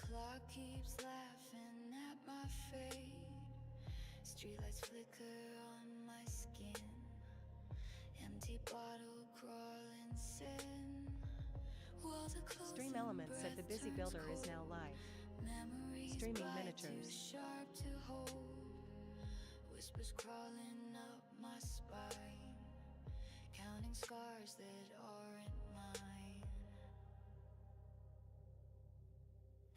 clock keeps laughing at my fate. Streetlights flicker on my skin. Empty bottle crawling sin. Stream Elements said the busy builder is now live. Streaming miniatures. Sharp to hold. Whispers crawling up my spine. Counting scars that aren't mine.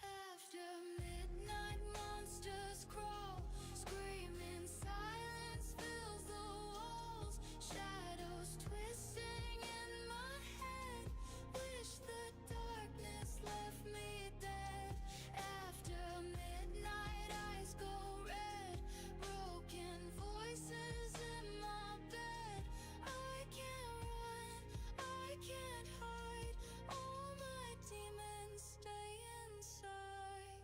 After midnight, monsters crawl, screaming, silence fills the walls. Shadows twisting in my head. Wish the darkness left me dead. After midnight, eyes go red. Broken voices in my bed. I can't run, I can't hide. All my demons stay inside.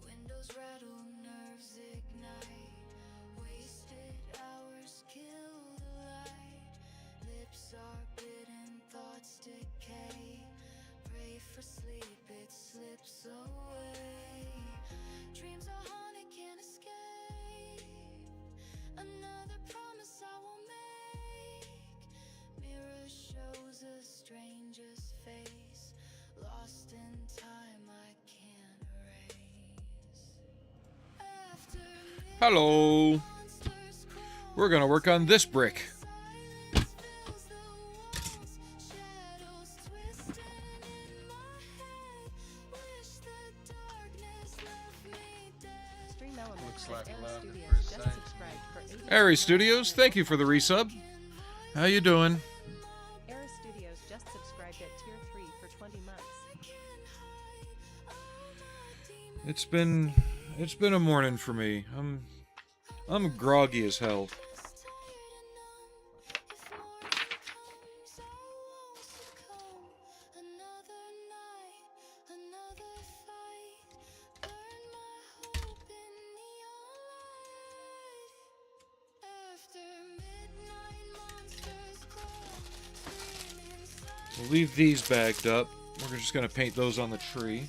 Windows rattle, nerves ignite. Wasted hours kill the light. Lips are bitten, thoughts decay. Pray for sleep, it slips away. Dreams are haunted, can't escape. Another promise I will make. Mirror shows a stranger's face. Lost in time, I can't erase. After Hello. monsters crawl, We're gonna work on this brick. silence fills the walls. Shadows twisting in my head. Wish the darkness left me dead. Stream Elements Looks said like Era love at Studios first just sight. subscribed for 80 Aries Studios, thank you for the resub. How you doing? Era Studios just subscribed at tier 3 for 20 months. It's been a morning for me. I'm groggy as hell. We'll leave these bagged up. We're just gonna paint those on the tree.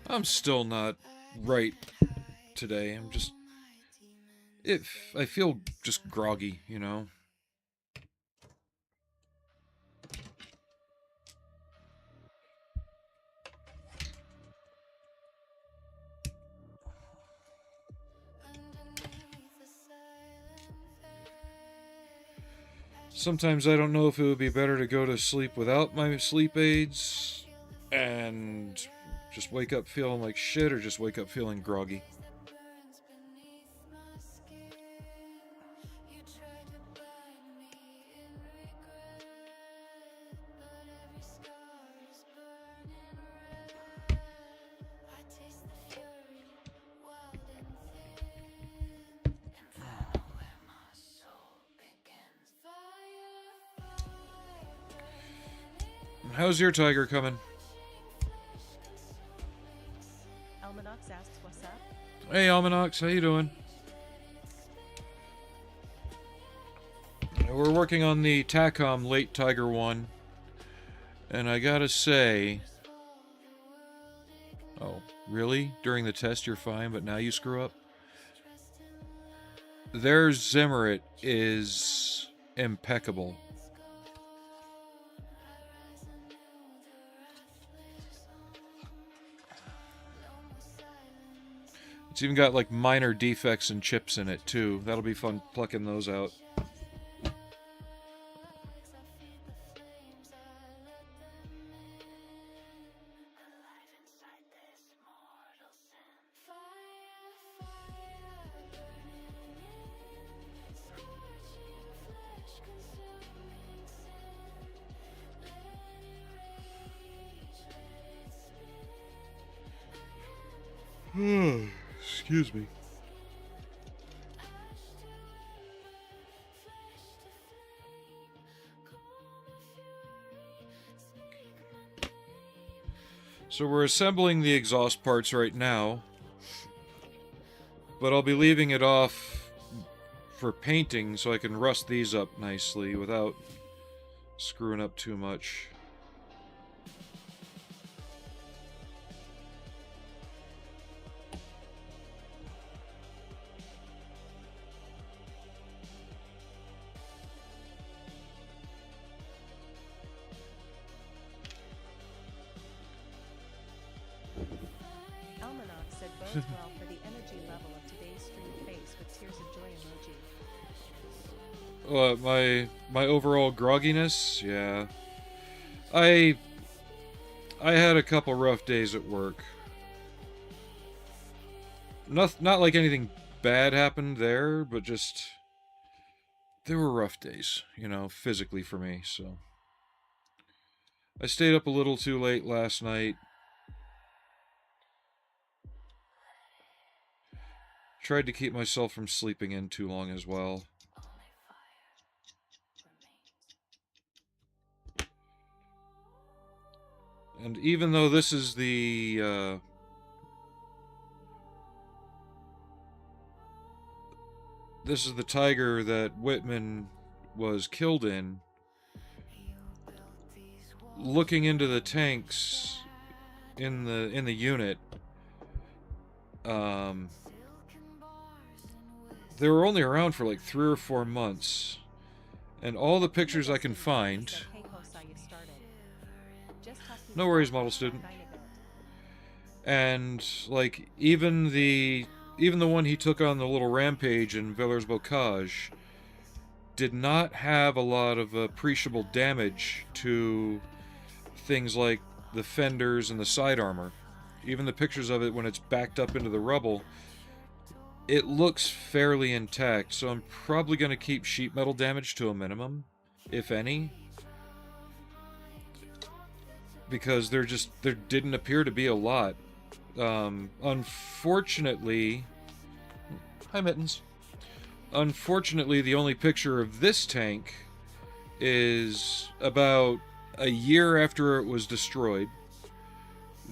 I'm still not right today. I feel just groggy, you know. Sometimes I don't know if it would be better to go to sleep without my sleep aids and just wake up feeling like shit, or just wake up feeling groggy. How's your tiger coming? Almanax asks what's up. Hey, Almanax, how you doing? We're working on the Takom Late Tiger 1. And I gotta say... Oh, really? During the test you're fine, but now you screw up? Their Zimmerit is impeccable. It's even got like minor defects and chips in it too. That'll be fun plucking those out. Excuse me. So we're assembling the exhaust parts right now, but I'll be leaving it off for painting so I can rust these up nicely without screwing up too much. Almanac said bodes well for the energy level of today's stream face with tears of joy emoji. My overall grogginess, yeah. I had a couple rough days at work. Not like anything bad happened there, but just there were rough days, you know, physically for me, so I stayed up a little too late last night. Tried to keep myself from sleeping in too long as well. And even though this is the tiger that Wittman was killed in, looking into the tanks in the unit, they were only around for like 3 or 4 months, and all the pictures I can find. No worries, model student. And like even the one he took on the little rampage in Villers-Bocage did not have a lot of appreciable damage to things like the fenders and the side armor. Even the pictures of it when it's backed up into the rubble, it looks fairly intact, so I'm probably going to keep sheet metal damage to a minimum, if any. Because there didn't appear to be a lot. Unfortunately... Hi, Mittens. Unfortunately, the only picture of this tank is about a year after it was destroyed.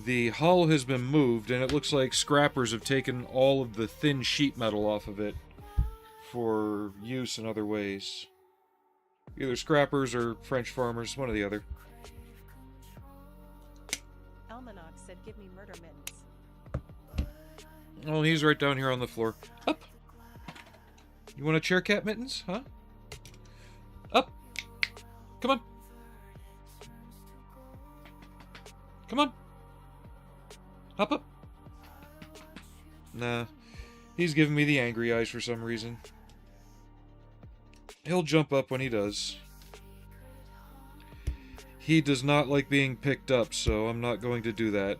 The hull has been moved, and it looks like scrappers have taken all of the thin sheet metal off of it for use in other ways. Either scrappers or French farmers, one or the other. Almanac said, "Give me murder mittens." Oh, he's right down here on the floor. Up! You want a chair cat, Mittens? Huh? Up! Come on! Come on! Up, up! Nah. He's giving me the angry eyes for some reason. He'll jump up when he does. He does not like being picked up, so I'm not going to do that.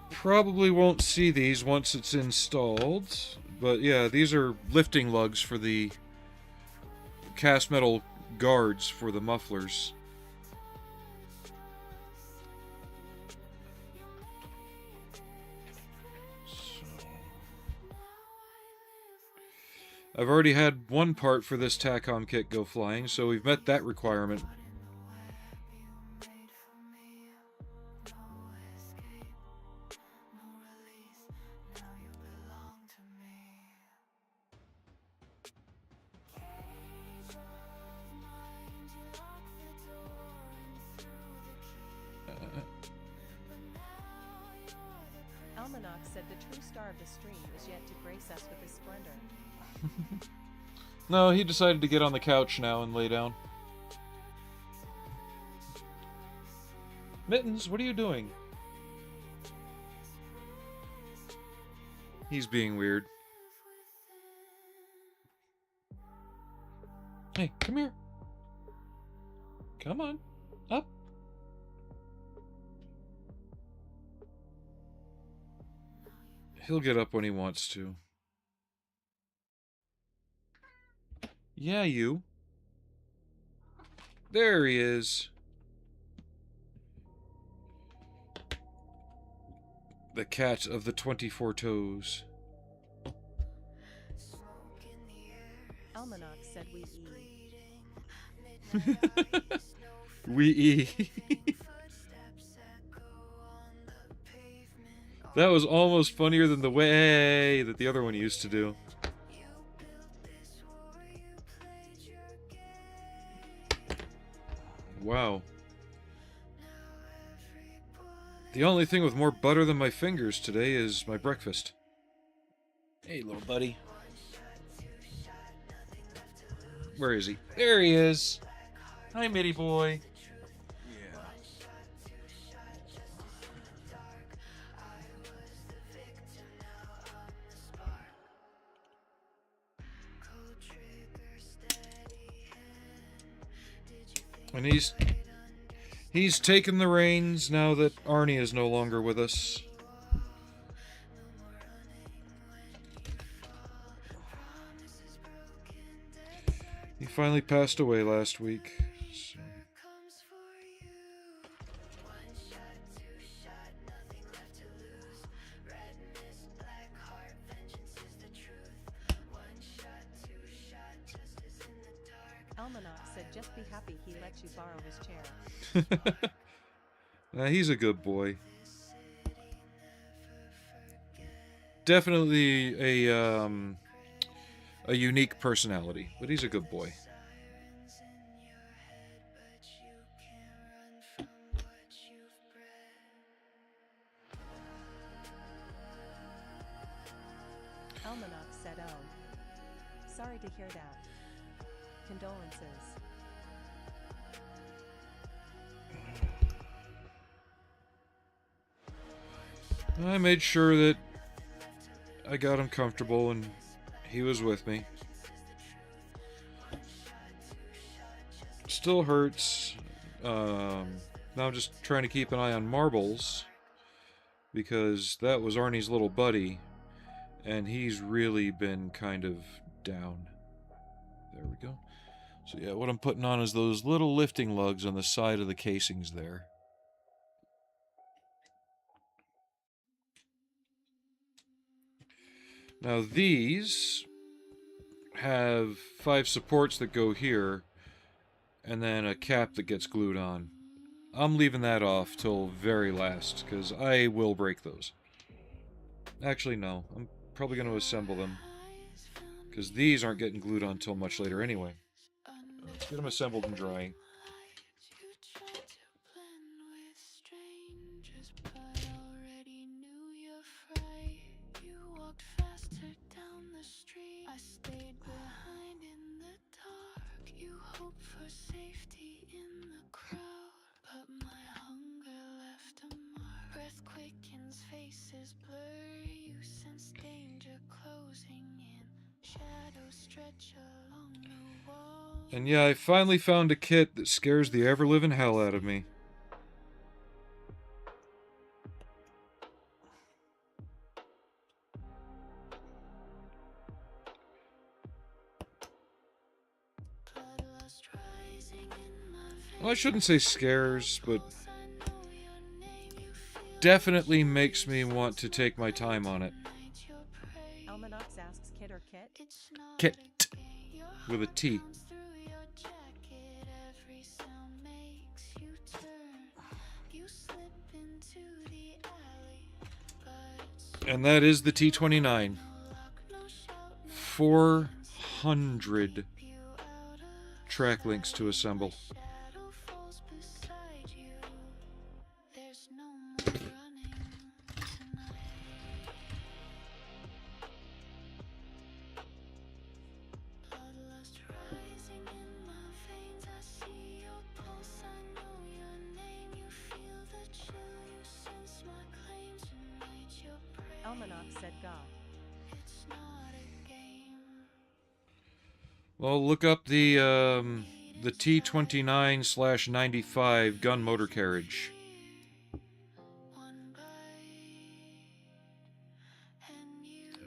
Probably won't see these once it's installed, but yeah, these are lifting lugs for the cast metal guards for the mufflers. I've already had one part for this Takom kit go flying, so we've met that requirement. Almanac said the true star of the stream is yet to grace us with his splendor. No, he decided to get on the couch now and lay down. Mittens, what are you doing? He's being weird. Hey, come here. Come on. Up. He'll get up when he wants to. Yeah, you. There he is. The cat of the 24 toes. Almanac said we eat. We eat. That was almost funnier than the way that the other one used to do. Wow. The only thing with more butter than my fingers today is my breakfast. Hey, little buddy. Where is he? There he is. Hi, Mitty boy. Yeah. And he's taken the reins now that Arnie is no longer with us. He finally passed away last week. So. Almanac said just be happy he let you borrow his chair. He's a good boy. Definitely a unique personality, but he's a good boy. Almanac said, oh. Sorry to hear that. Condolences. I made sure that I got him comfortable and he was with me. Still hurts. Now I'm just trying to keep an eye on Marbles, because that was Arnie's little buddy, and he's really been kind of down. There we go. So yeah, what I'm putting on is those little lifting lugs on the side of the casings there. Now these have 5 supports that go here, and then a cap that gets glued on. I'm leaving that off till very last, because I will break those. Actually, no. I'm probably going to assemble them, because these aren't getting glued on till much later anyway. Let's get them assembled and drying. And yeah, I finally found a kit that scares the ever-living hell out of me. Well, I shouldn't say scares, but definitely makes me want to take my time on it. Almanac asks kit or kit? Kit. With a T. And that is the T29. 400 track links to assemble. Almanac said God. Well, look up the T29/95 gun motor carriage.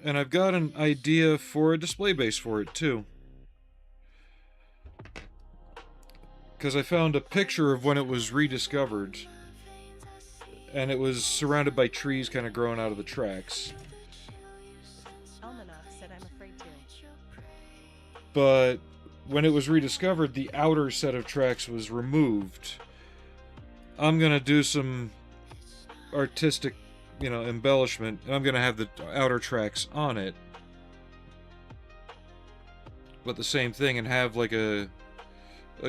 And I've got an idea for a display base for it too. Because I found a picture of when it was rediscovered. and it was surrounded by trees kind of growing out of the tracks. Almanac said I'm afraid to. But when it was rediscovered, the outer set of tracks was removed. I'm going to do some artistic, embellishment, and I'm going to have the outer tracks on it. But the same thing, and have like a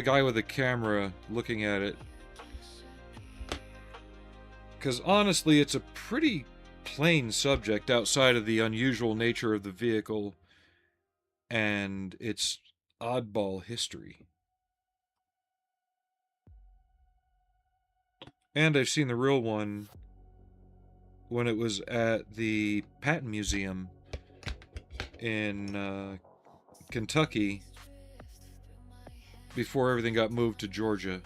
guy with a camera looking at it. Because honestly, it's a pretty plain subject outside of the unusual nature of the vehicle and its oddball history. And I've seen the real one when it was at the Patent Museum in Kentucky before everything got moved to Georgia.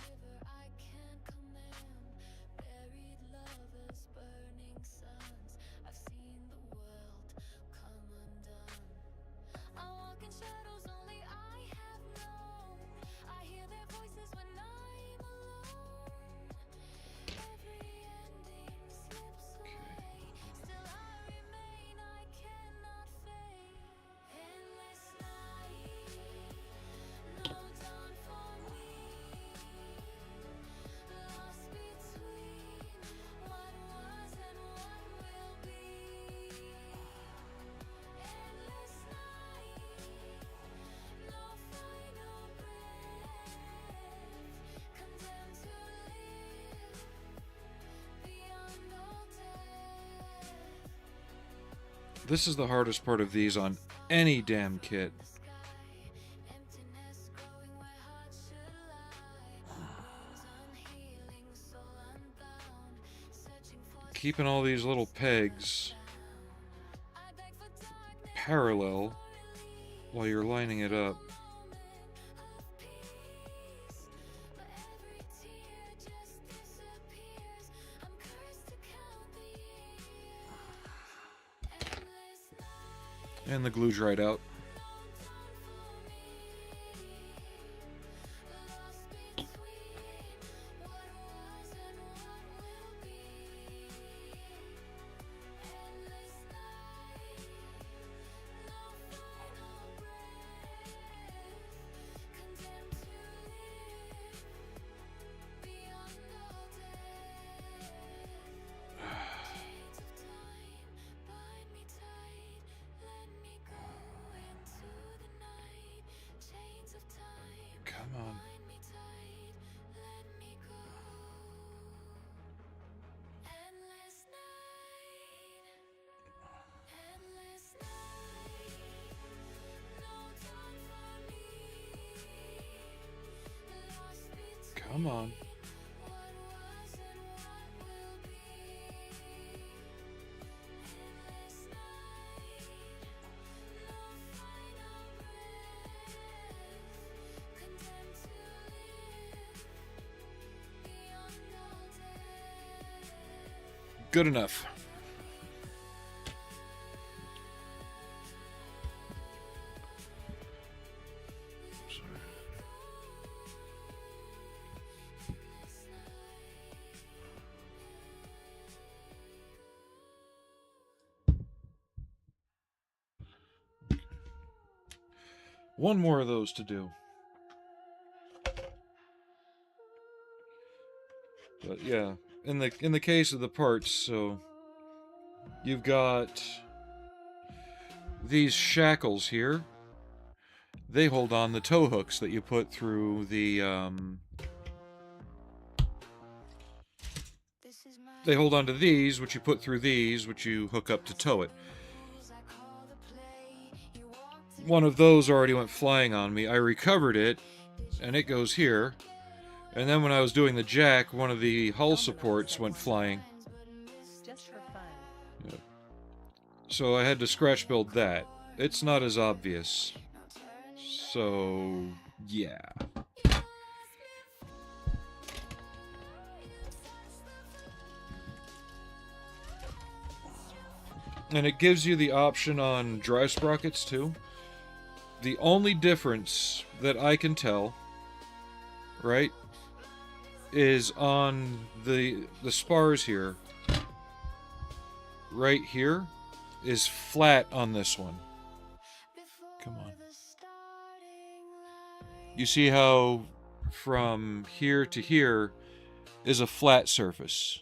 This is the hardest part of these on any damn kit. Keeping all these little pegs parallel while you're lining it up. And the glue dried out. Come on. Come on. Good enough. One more of those to do. But yeah, in the case of the parts, so you've got these shackles here. They hold on the tow hooks that you put through the they hold on to these, which you put through these, which you hook up to tow it. One of those already went flying on me. I recovered it, and it goes here. And then when I was doing the jack, one of the hull supports went flying. Just for fun. Yeah. So I had to scratch build that. It's not as obvious. So, yeah. And it gives you the option on dry sprockets too. The only difference that I can tell, right, is on the spars here. right here is flat on this one. Come on. You see how from here to here is a flat surface,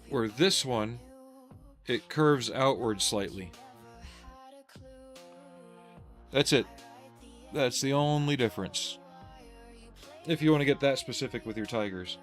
where this one, it curves outward slightly. That's it. That's the only difference. If you want to get that specific with your tigers.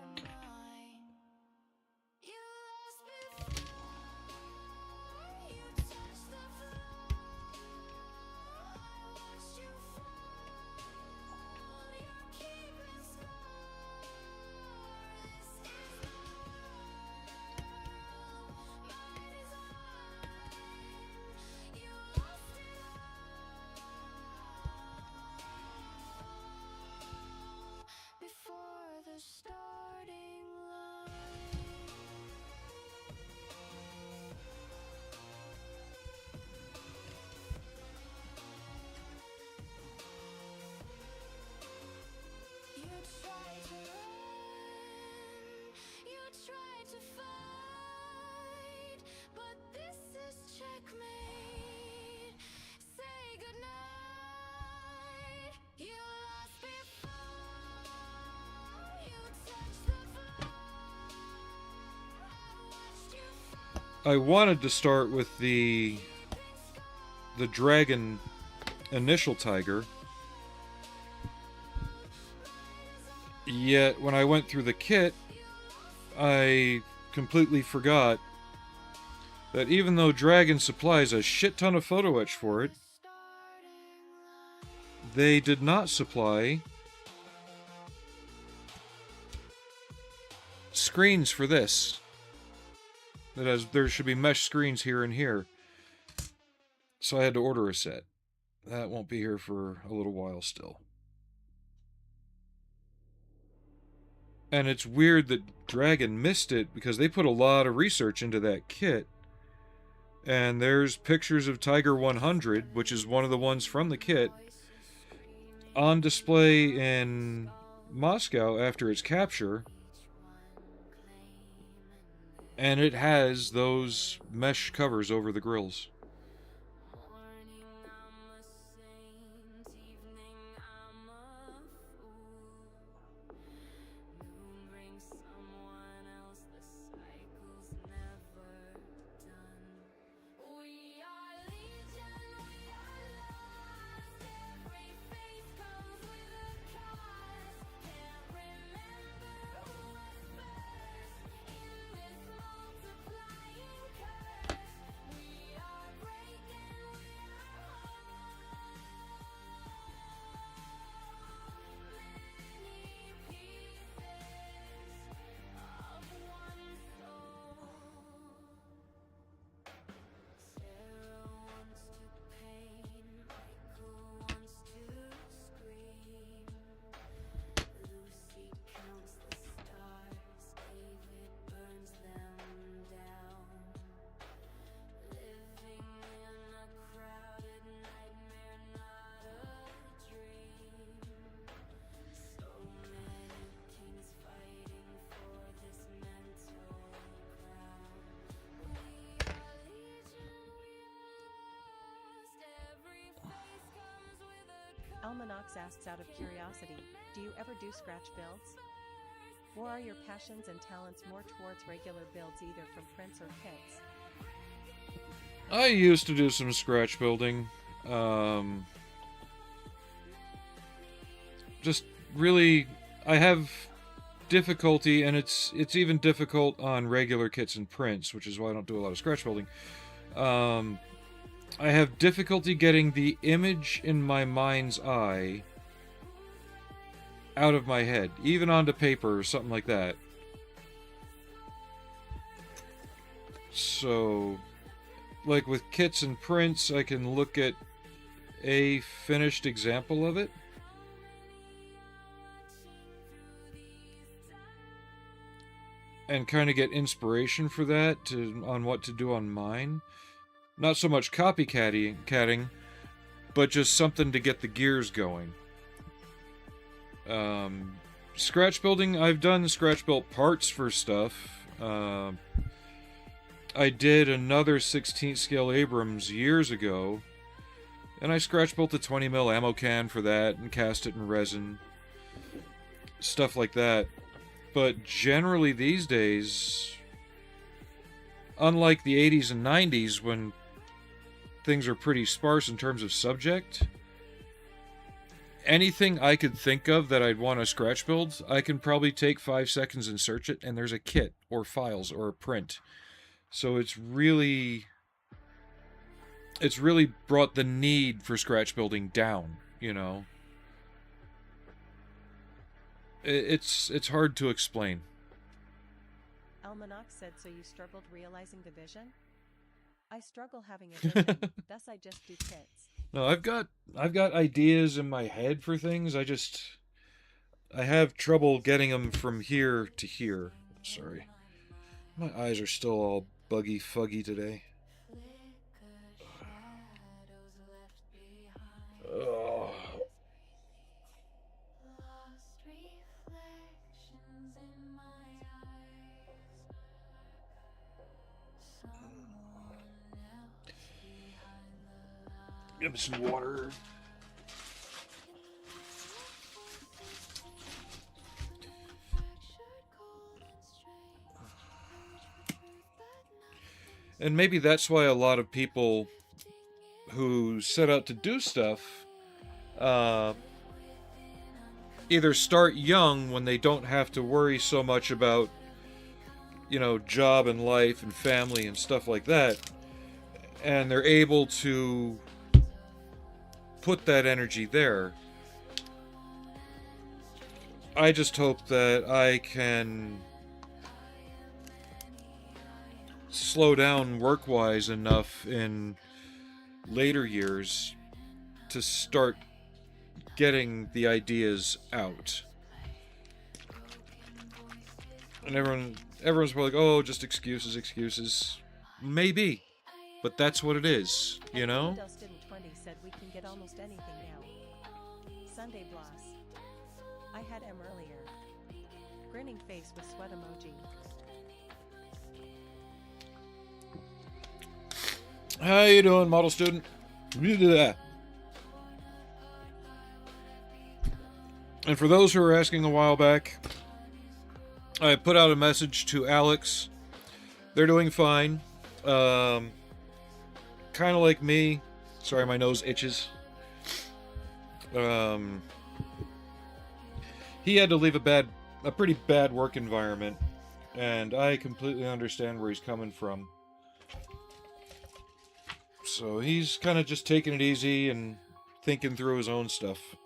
Before the starting line. You try to run, you try to fight, but this is checkmate. Say goodnight. You lost before you touched the floor. I watched you fall. I wanted to start with the dragon initial tiger. Yet when I went through the kit, I completely forgot that even though Dragon supplies a shit ton of photo etch for it, they did not supply screens for this. There should be mesh screens here and here. So I had to order a set. That won't be here for a little while still. And it's weird that Dragon missed it because they put a lot of research into that kit. And there's pictures of Tiger 100, which is one of the ones from the kit, on display in Moscow after its capture. And it has those mesh covers over the grills. Almanax asks out of curiosity, do you ever do scratch builds? Or are your passions and talents more towards regular builds either from prints or kits? I used to do some scratch building. Just really, I have difficulty, and it's even difficult on regular kits and prints, which is why I don't do a lot of scratch building. I have difficulty getting the image in my mind's eye out of my head, even onto paper or something like that. So, like with kits and prints, I can look at a finished example of it. And kind of get inspiration for that on what to do on mine. Not so much copycatting, but just something to get the gears going. Scratch building, I've done scratch built parts for stuff. I did another 16th scale Abrams years ago, and I scratch built a 20 mil ammo can for that and cast it in resin. Stuff like that. But generally these days, unlike the 80s and 90s when things are pretty sparse in terms of subject, anything I could think of that I'd want to scratch build, I can probably take 5 seconds and search it, and there's a kit or files or a print. So it's really brought the need for scratch building down, you know. It's hard to explain. Almanac said, so you struggled realizing the vision? I struggle having a vision, thus I just do kits. No, I've got ideas in my head for things. I have trouble getting them from here to here. Sorry. My eyes are still all buggy fuggy today. Oh. Give me some water. And maybe that's why a lot of people who set out to do stuff either start young when they don't have to worry so much about, you know, job and life and family and stuff like that, and they're able to put that energy there. I just hope that I can slow down work-wise enough in later years to start getting the ideas out. And everyone's probably like, oh, just excuses. Maybe, but that's what it is, you know? Dustin 20 said we can get almost anything now. Sunday Bloss. I had M earlier. Grinning face with sweat emoji. How you doing, model student? And for those who were asking a while back, I put out a message to Alex. They're doing fine. Kind of like me. Sorry, my nose itches. He had to leave a pretty bad work environment, and I completely understand where he's coming from. So he's kind of just taking it easy and thinking through his own stuff.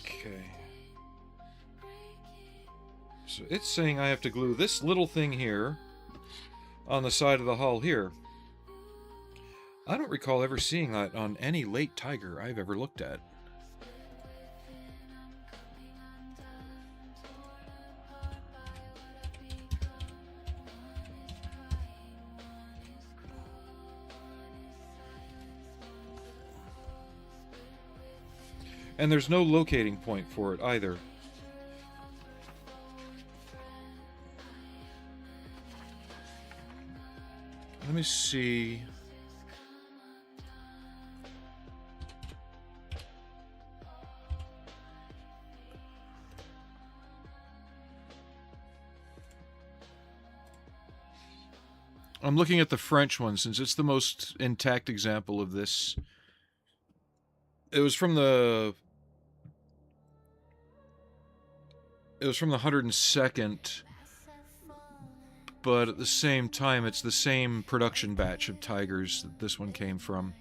Okay. So it's saying I have to glue this little thing here on the side of the hull here. I don't recall ever seeing that on any late Tiger I've ever looked at. And there's no locating point for it either. Let me see. I'm looking at the French one since it's the most intact example of this. It was from the 102nd, but at the same time, it's the same production batch of Tigers that this one came from.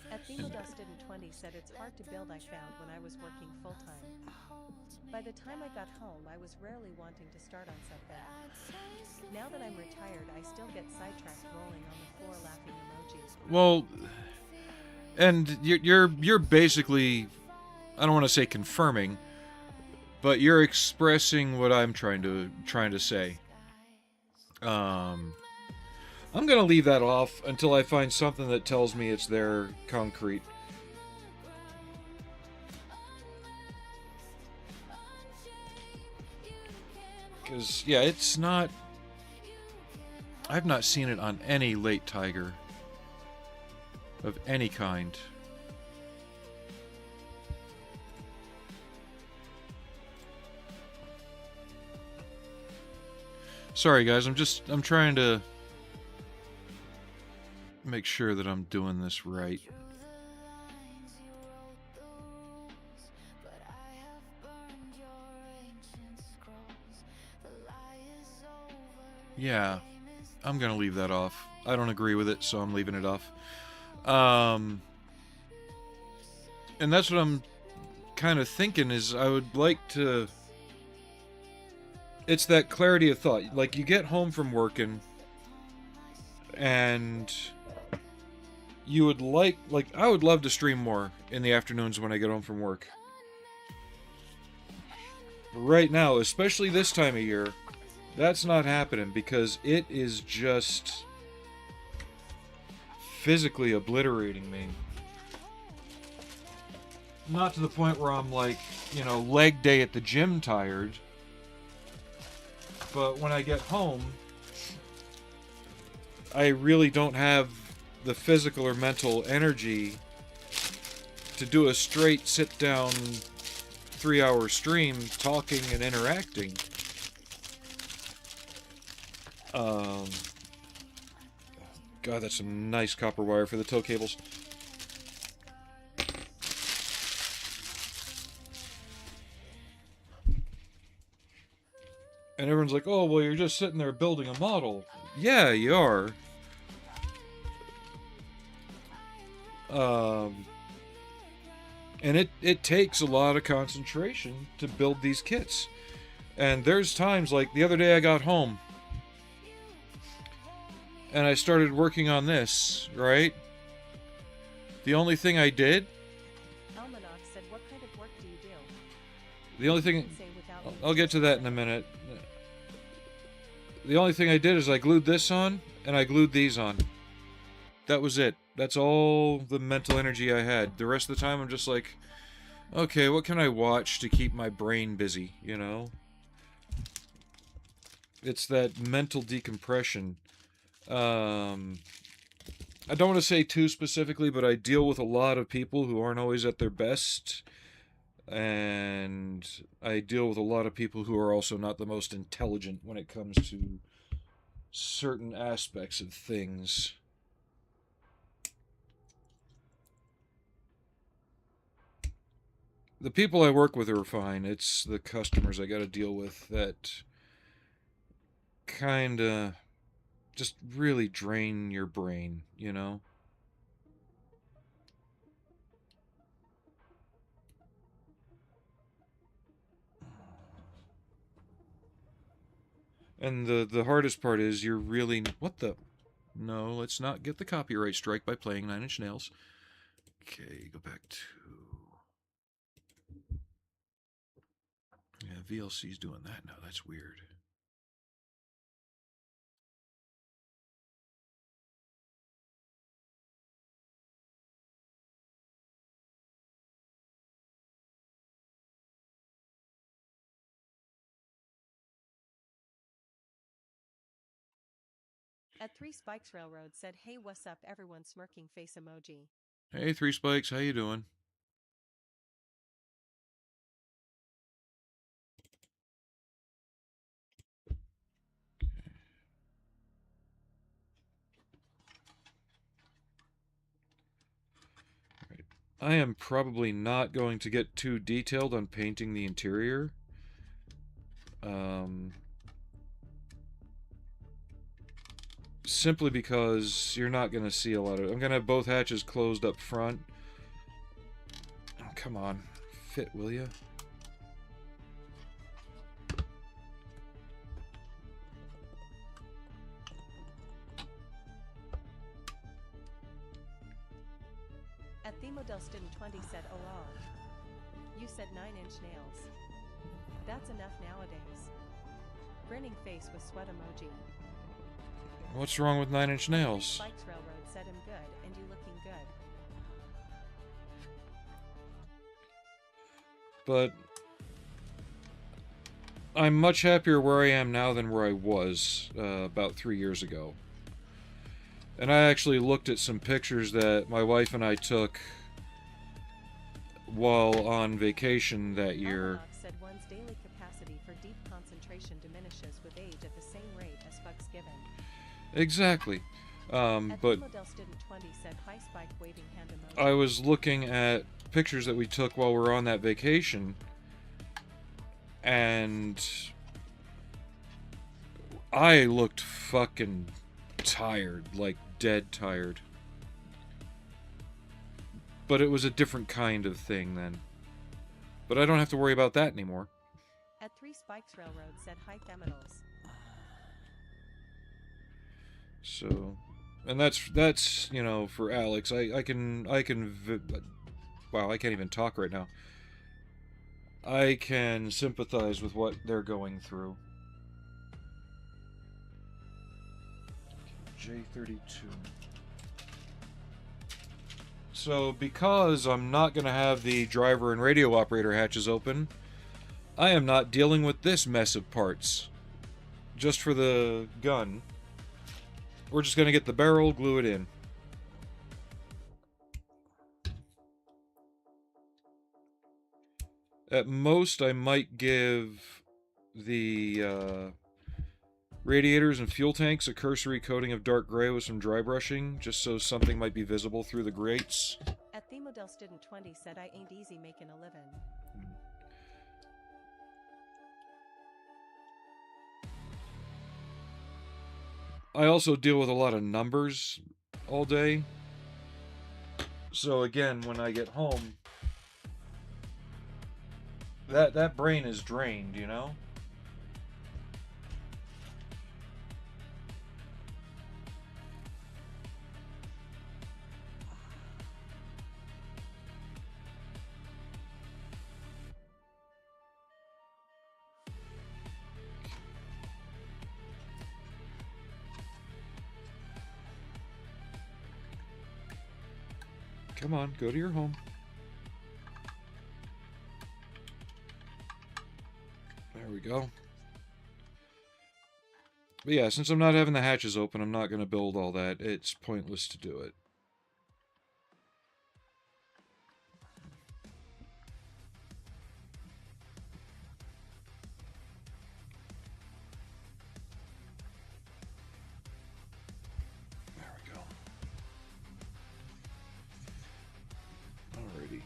Dustin 20 said it's hard to build. I found when I was working full-time. By the time I got home, I was rarely wanting to start on setback. Now that I'm retired, I still get sidetracked rolling on the floor laughing emojis. Well, and you're basically, I don't want to say confirming, but you're expressing what I'm trying to say. I'm gonna leave that off until I find something that tells me it's there concrete. Because, yeah, it's not... I've not seen it on any late tiger of any kind. Sorry guys, I'm trying to make sure that I'm doing this right. Yeah, I'm gonna leave that off. I don't agree with it, so I'm leaving it off. And that's what I'm kind of thinking is I would like to... It's that clarity of thought. Like, you get home from working, and you would like, I would love to stream more in the afternoons when I get home from work. But right now, especially this time of year, that's not happening because it is just physically obliterating me. Not to the point where I'm like, you know, leg day at the gym tired. But when I get home, I really don't have the physical or mental energy to do a straight sit-down 3-hour stream talking and interacting. God, that's some nice copper wire for the tow cables. And everyone's like, oh, well, you're just sitting there building a model. Yeah, you are. And it takes a lot of concentration to build these kits. And there's times, like the other day I got home, and I started working on this, right? The only thing I did... Almanac said, what kind of work do you do? The only thing... I'll get to that in a minute. The only thing I did is I glued this on, and I glued these on. That was it. That's all the mental energy I had. The rest of the time, I'm just like, okay, what can I watch to keep my brain busy, you know? It's that mental decompression. I don't want to say too specifically, but I deal with a lot of people who aren't always at their best. And I deal with a lot of people who are also not the most intelligent when it comes to certain aspects of things. The people I work with are fine. It's the customers I gotta deal with that kinda just really drain your brain, you know? And the hardest part is you're really... What the... No, let's not get the copyright strike by playing Nine Inch Nails. Okay, go back to... Yeah, VLC's doing that now. That's weird. At Three Spikes Railroad said, hey, what's up, everyone, smirking face emoji. Hey, Three Spikes, how you doing? I am probably not going to get too detailed on painting the interior. Simply because you're not going to see a lot of... I'm going to have both hatches closed up front. Oh, come on. Fit, will ya? At Themodel Student 20 said, oh, you said 9-inch nails. That's enough nowadays. Grinning face with sweat emoji. What's wrong with 9-inch nails? Spikes Railroad said I'm good, and you looking good. But I'm much happier where I am now than where I was about 3 years ago. And I actually looked at some pictures that my wife and I took while on vacation that year. Almanac said one's daily capacity for deep concentration diminishes with age at the same rate as fucks given. Exactly. But Model Student 20 said high spike waving hand emoji. I was looking at pictures that we took while we were on that vacation, and I looked fucking tired, like dead tired. But it was a different kind of thing then. But I don't have to worry about that anymore. At 3 Spikes Railroad said hi Feminals. So, and that's you know, for Alex. I can wow, I can't even talk right now. I can sympathize with what they're going through. J32. So, because I'm not going to have the driver and radio operator hatches open, I am not dealing with this mess of parts. Just for the gun. We're just going to get the barrel, glue it in. At most, I might give the radiators and fuel tanks a cursory coating of dark gray with some dry brushing, just so something might be visible through the grates. At the Model Student 20 said I ain't easy making a living. I also deal with a lot of numbers all day. So again, when I get home, that brain is drained, you know? Come on, go to your home. There we go. But yeah, since I'm not having the hatches open, I'm not going to build all that. It's pointless to do it. There we go. Alrighty.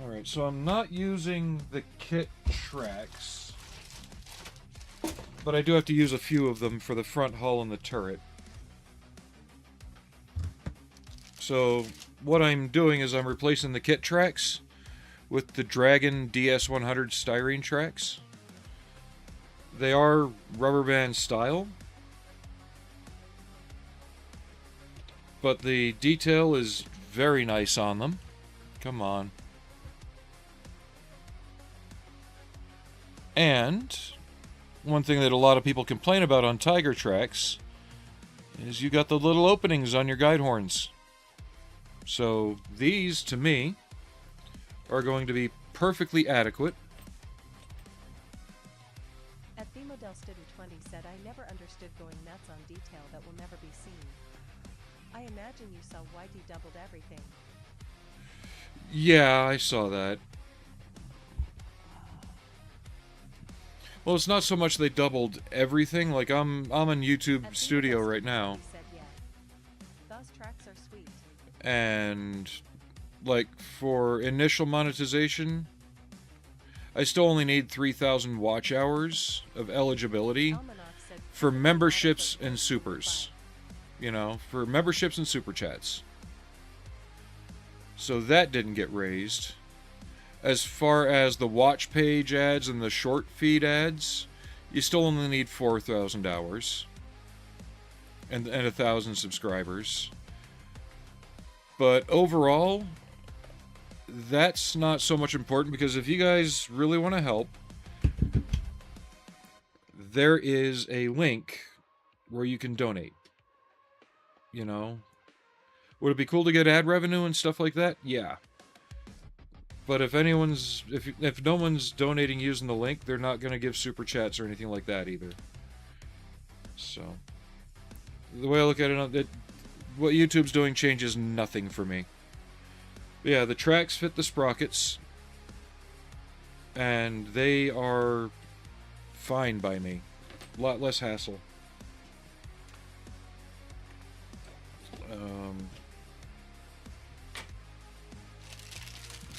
Alright, so I'm not using the kit tracks, but I do have to use a few of them for the front hull and the turret. So what I'm doing is I'm replacing the kit tracks with the Dragon DS100 styrene tracks. They are rubber band style, but the detail is very nice on them. Come on. And one thing that a lot of people complain about on Tiger tracks is you got the little openings on your guide horns. So these, to me, are going to be perfectly adequate. At the Model Student 20 said I never understood going nuts on detail that will never be seen. I imagine you saw Whitey doubled everything. Yeah, I saw that. Well, it's not so much they doubled everything. Like I'm on YouTube At the Studio Model right Student now, 20 said yes. Those tracks are sweet. and like for initial monetization, I still only need 3,000 watch hours of eligibility Almanac said for memberships and supers. You know, for memberships and super chats. So that didn't get raised. As far as the watch page ads and the short feed ads, you still only need 4,000 hours and 1,000 subscribers. But overall, that's not so much important, because if you guys really want to help, there is a link where you can donate. You know, Would it be cool to get ad revenue and stuff like that? Yeah. But if no one's donating using the link, they're not going to give super chats or anything like that either. So, the way I look at it, what YouTube's doing changes nothing for me. But yeah, the tracks fit the sprockets, and they are fine by me. A lot less hassle.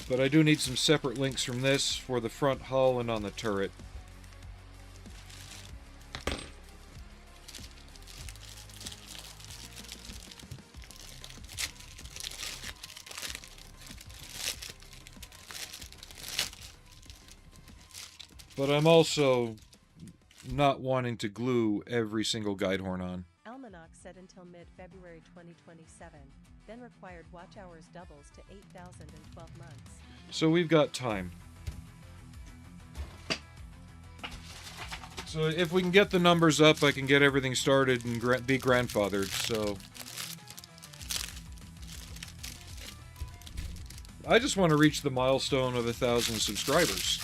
But I do need some separate links from this for the front hull and on the turret. But I'm also not wanting to glue every single guide horn on. Almanac said until mid-February 2027, then required watch hours doubles to 8,012 months. So we've got time. So if we can get the numbers up, I can get everything started and be grandfathered, so... I just want to reach the milestone of 1,000 subscribers.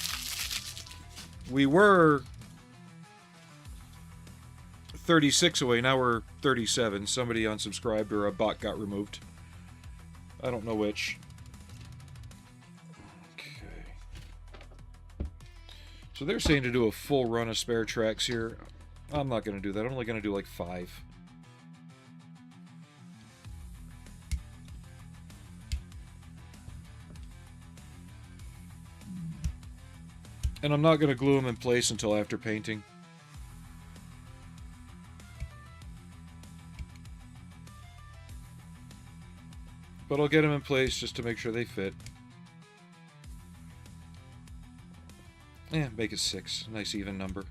We were 36 away, now we're 37. Somebody unsubscribed or a bot got removed. I don't know which. Okay. So they're saying to do a full run of spare tracks here. I'm not going to do that. I'm only going to do like 5. And I'm not going to glue them in place until after painting. But I'll get them in place just to make sure they fit. Yeah, make it 6. Nice even number.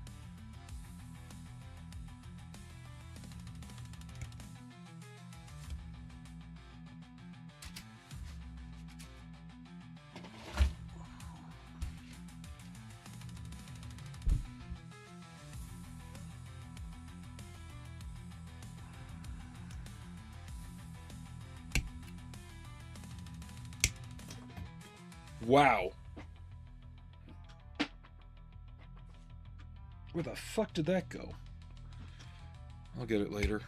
Wow. Where the fuck did that go? I'll get it later.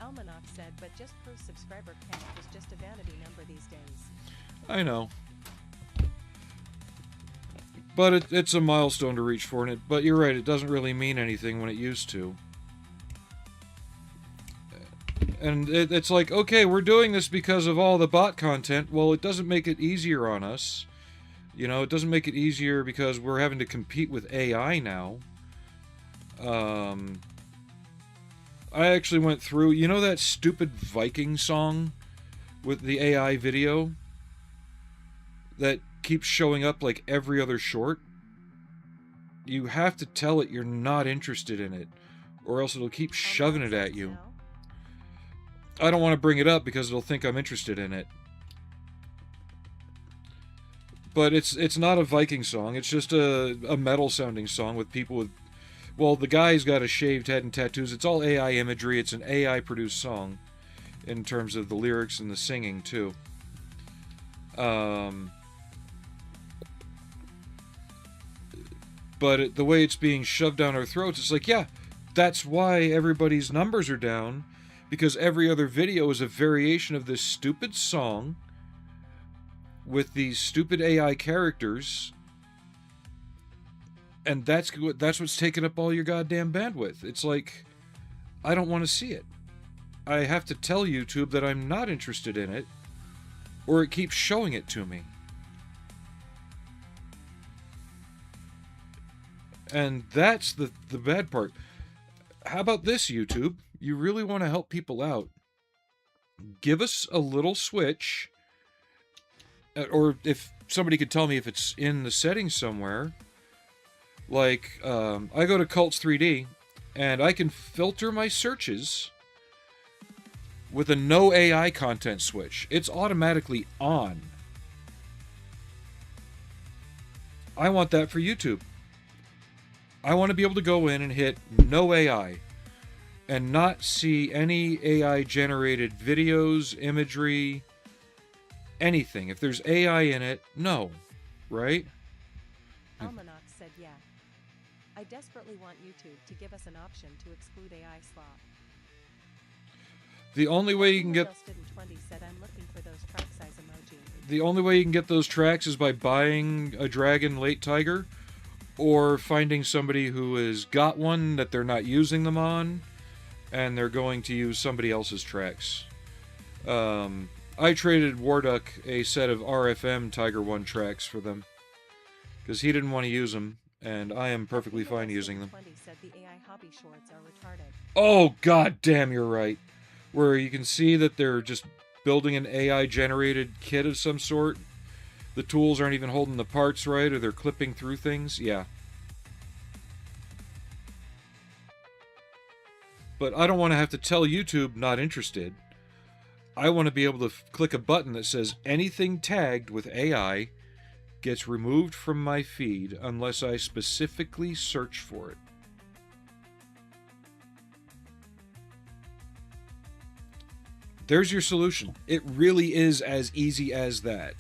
Almanac said, but just per subscriber count is just a vanity number these days. I know. But it's a milestone to reach for, but you're right, it doesn't really mean anything when it used to. And it's like, okay, we're doing this because of all the bot content. Well, it doesn't make it easier on us. You know, it doesn't make it easier because we're having to compete with AI now. I actually went through, you know that stupid Viking song with the AI video that keeps showing up like every other short? You have to tell it you're not interested in it, or else it'll keep shoving it at you. I don't want to bring it up because it'll think I'm interested in it. But it's not a Viking song. It's just a metal-sounding song with people with... Well, the guy's got a shaved head and tattoos. It's all AI imagery. It's an AI-produced song in terms of the lyrics and the singing, too. But the way it's being shoved down our throats, it's like, yeah, that's why everybody's numbers are down. Because every other video is a variation of this stupid song with these stupid AI characters, and that's what's taking up all your goddamn bandwidth. It's like, I don't want to see it. I have to tell YouTube that I'm not interested in it, or it keeps showing it to me. And that's the bad part. How about this, YouTube? You really want to help people out, give us a little switch, or if somebody could tell me if it's in the settings somewhere, like, I go to Cults 3D, and I can filter my searches with a no AI content switch. It's automatically on. I want that for YouTube. I want to be able to go in and hit no AI. and not see any AI generated videos, imagery, anything. If there's AI in it, no. Right? Almanac said yeah. I desperately want YouTube to give us an option to exclude AI slop. The only way you can get Student20 said I'm looking for those track size emoji. the only way you can get those tracks is by buying a Dragon Late Tiger or finding somebody who has got one that they're not using them on and they're going to use somebody else's tracks. I traded Warduck a set of RFM Tiger 1 tracks for them because he didn't want to use them, and I am perfectly fine using them. Said the AI hobby shorts are retarded. Oh, god damn, you're right. Where you can see that they're just building an AI generated kit of some sort. The tools aren't even holding the parts right, or they're clipping through things. Yeah. But I don't want to have to tell YouTube not interested. I want to be able to click a button that says anything tagged with AI gets removed from my feed unless I specifically search for it. There's your solution. It really is as easy as that.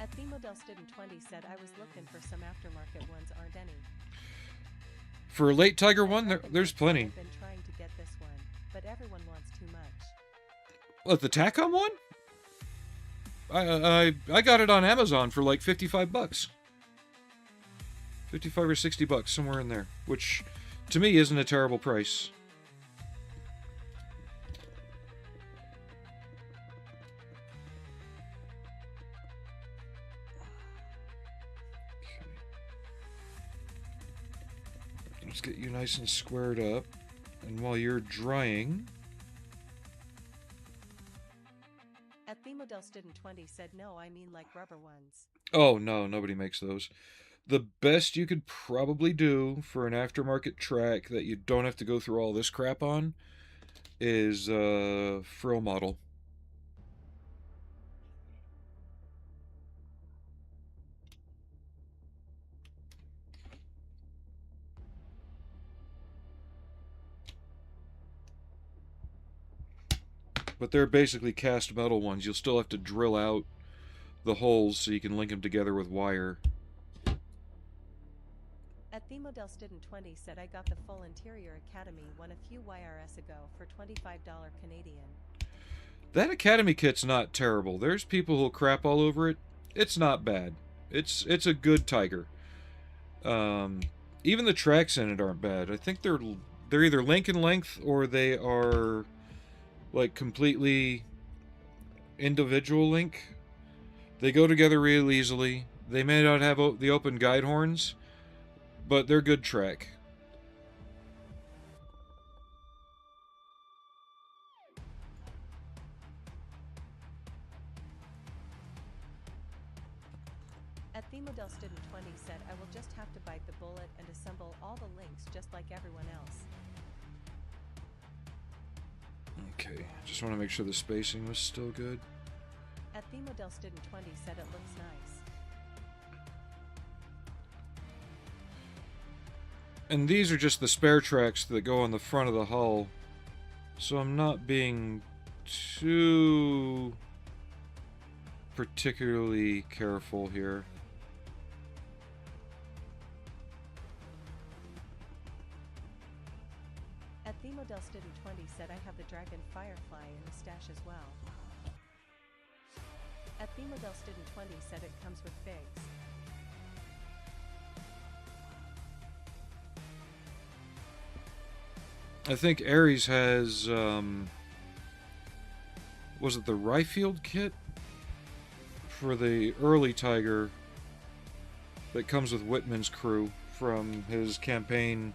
At the Model Student 20 said I was looking for some aftermarket ones, aren't any. For a Late Tiger 1, there's plenty. I've been trying to get this one, but everyone wants too much. What, the Takom one? I got it on Amazon for like $55. 55 or $60, somewhere in there, which to me isn't a terrible price. Let's get you nice and squared up, and while you're drying, At the Model Student 20 said no, I mean like rubber ones. oh no, nobody makes those. The best you could probably do for an aftermarket track that you don't have to go through all this crap on is frill model. But they're basically cast metal ones. You'll still have to drill out the holes so you can link them together with wire. At the Model Student 20 said I got the full Interior Academy one a few YRS ago for $25 Canadian. That Academy kit's not terrible. There's people who'll crap all over it. It's not bad. It's a good Tiger. Even the tracks in it aren't bad. I think they're either link and length or they are like completely individual link. They go together real easily. They may not have the open guide horns, but they're good track. At the Model Student 20 said I will just have to bite the bullet and assemble all the links just like everyone else. Okay, just want to make sure the spacing was still good. At the Model Student 20 said it looks nice. And these are just the spare tracks that go on the front of the hull. So I'm not being too particularly careful here. At the Model Student 20 said I have the Dragon Firefly in the stash as well. At the Model Student 20 said it comes with figs. I think Ares has, was it the Ryfield kit? For the early Tiger that comes with Wittman's crew from his campaign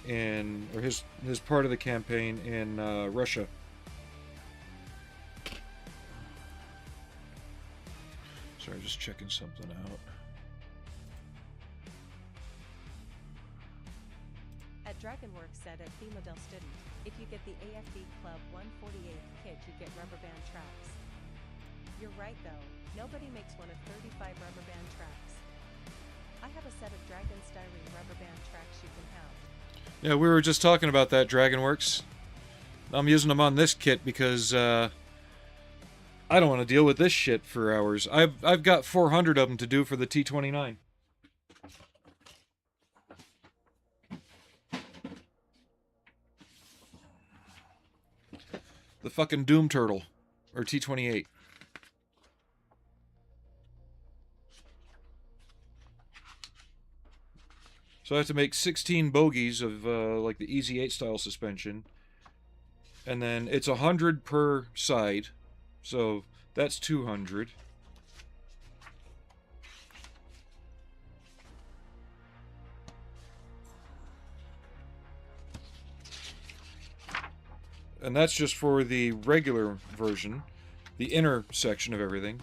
in, or his part of the campaign in Russia. Sorry, just checking something out. At Dragonworks said at the Model Student, if you get the AFB Club 148 kit, you get rubber band tracks. You're right though, nobody makes one of 35 rubber band tracks. I have a set of Dragon styrene rubber band tracks you can have. Yeah, we were just talking about that, DragonWorks. I'm using them on this kit because I don't want to deal with this shit for hours. I've got 400 of them to do for the T29. The fucking Doom Turtle, or T28. So I have to make 16 bogies of like the Easy 8 style suspension. And then it's 100 per side. So that's 200. And that's just for the regular version, the inner section of everything.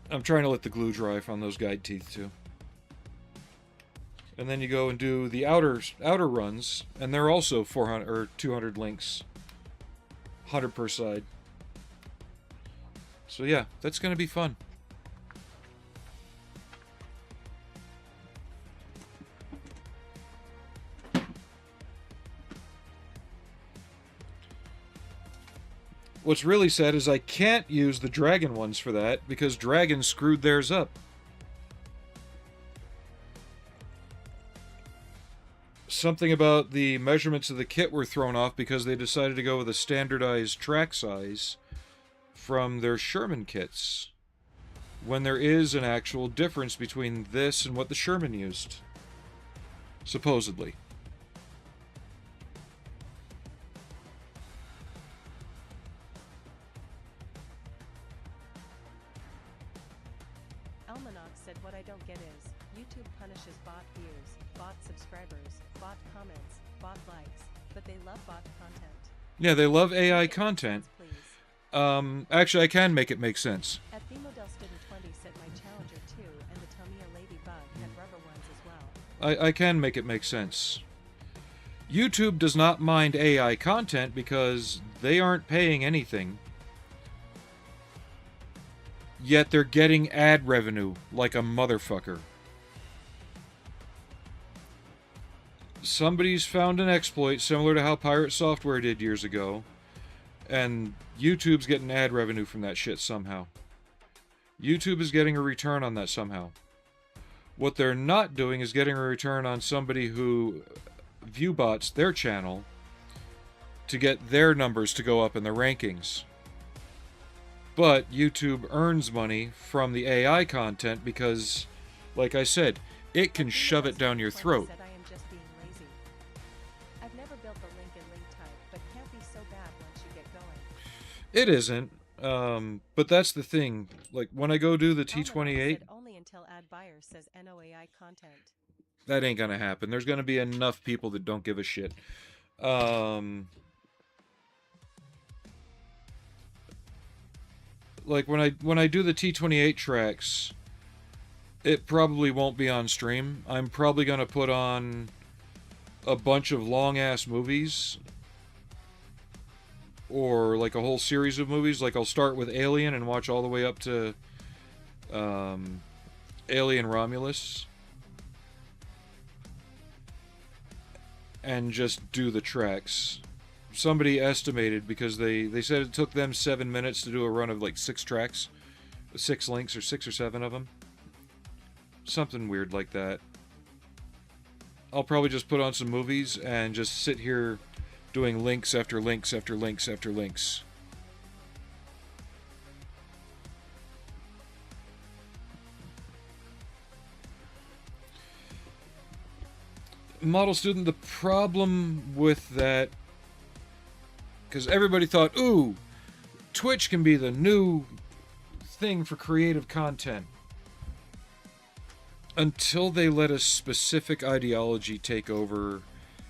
I'm trying to let the glue dry on those guide teeth too. And then you go and do the outer runs, and they're also 400 or 200 links, 100 per side. So yeah, that's going to be fun. What's really sad is I can't use the Dragon ones for that because Dragon screwed theirs up. Something about the measurements of the kit were thrown off because they decided to go with a standardized track size from their Sherman kits, when there is an actual difference between this and what the Sherman used, supposedly. Almanac said what I don't get is, YouTube punishes bot views, bot subscribers, bot comments, bot likes, but they love bot content. Yeah, they love AI content. Please. Actually, I can make it make sense. At Themodel Student 20 said my Challenger 2 and the Tamiya Ladybug had rubber ones as well. I can make it make sense. YouTube does not mind AI content because they aren't paying anything. Yet they're getting ad revenue like a motherfucker. Somebody's found an exploit similar to how Pirate Software did years ago, and YouTube's getting ad revenue from that shit somehow. YouTube is getting a return on that somehow. What they're not doing is getting a return on somebody who viewbots their channel to get their numbers to go up in the rankings. But YouTube earns money from the AI content because, like I said, it can shove it down your throat. Said I am just being lazy. I've never built the link in link type, but can't be so bad once you get going. It isn't, but that's the thing. Like, when I go do the Almanac T28, said only until ad buyer says NOAI content. that ain't gonna happen. There's gonna be enough people that don't give a shit. Like when I do the T28 tracks, it probably won't be on stream. I'm probably gonna put on a bunch of long ass movies, or like a whole series of movies. Like I'll start with Alien and watch all the way up to Alien Romulus, and just do the tracks. Somebody estimated, because they said it took them 7 minutes to do a run of like 6 tracks, 6 links, or 6 or 7 of them. Something weird like that. I'll probably just put on some movies and just sit here doing links after links after links after links. Model student, the problem with that, because everybody thought, ooh, Twitch can be the new thing for creative content. Until they let a specific ideology take over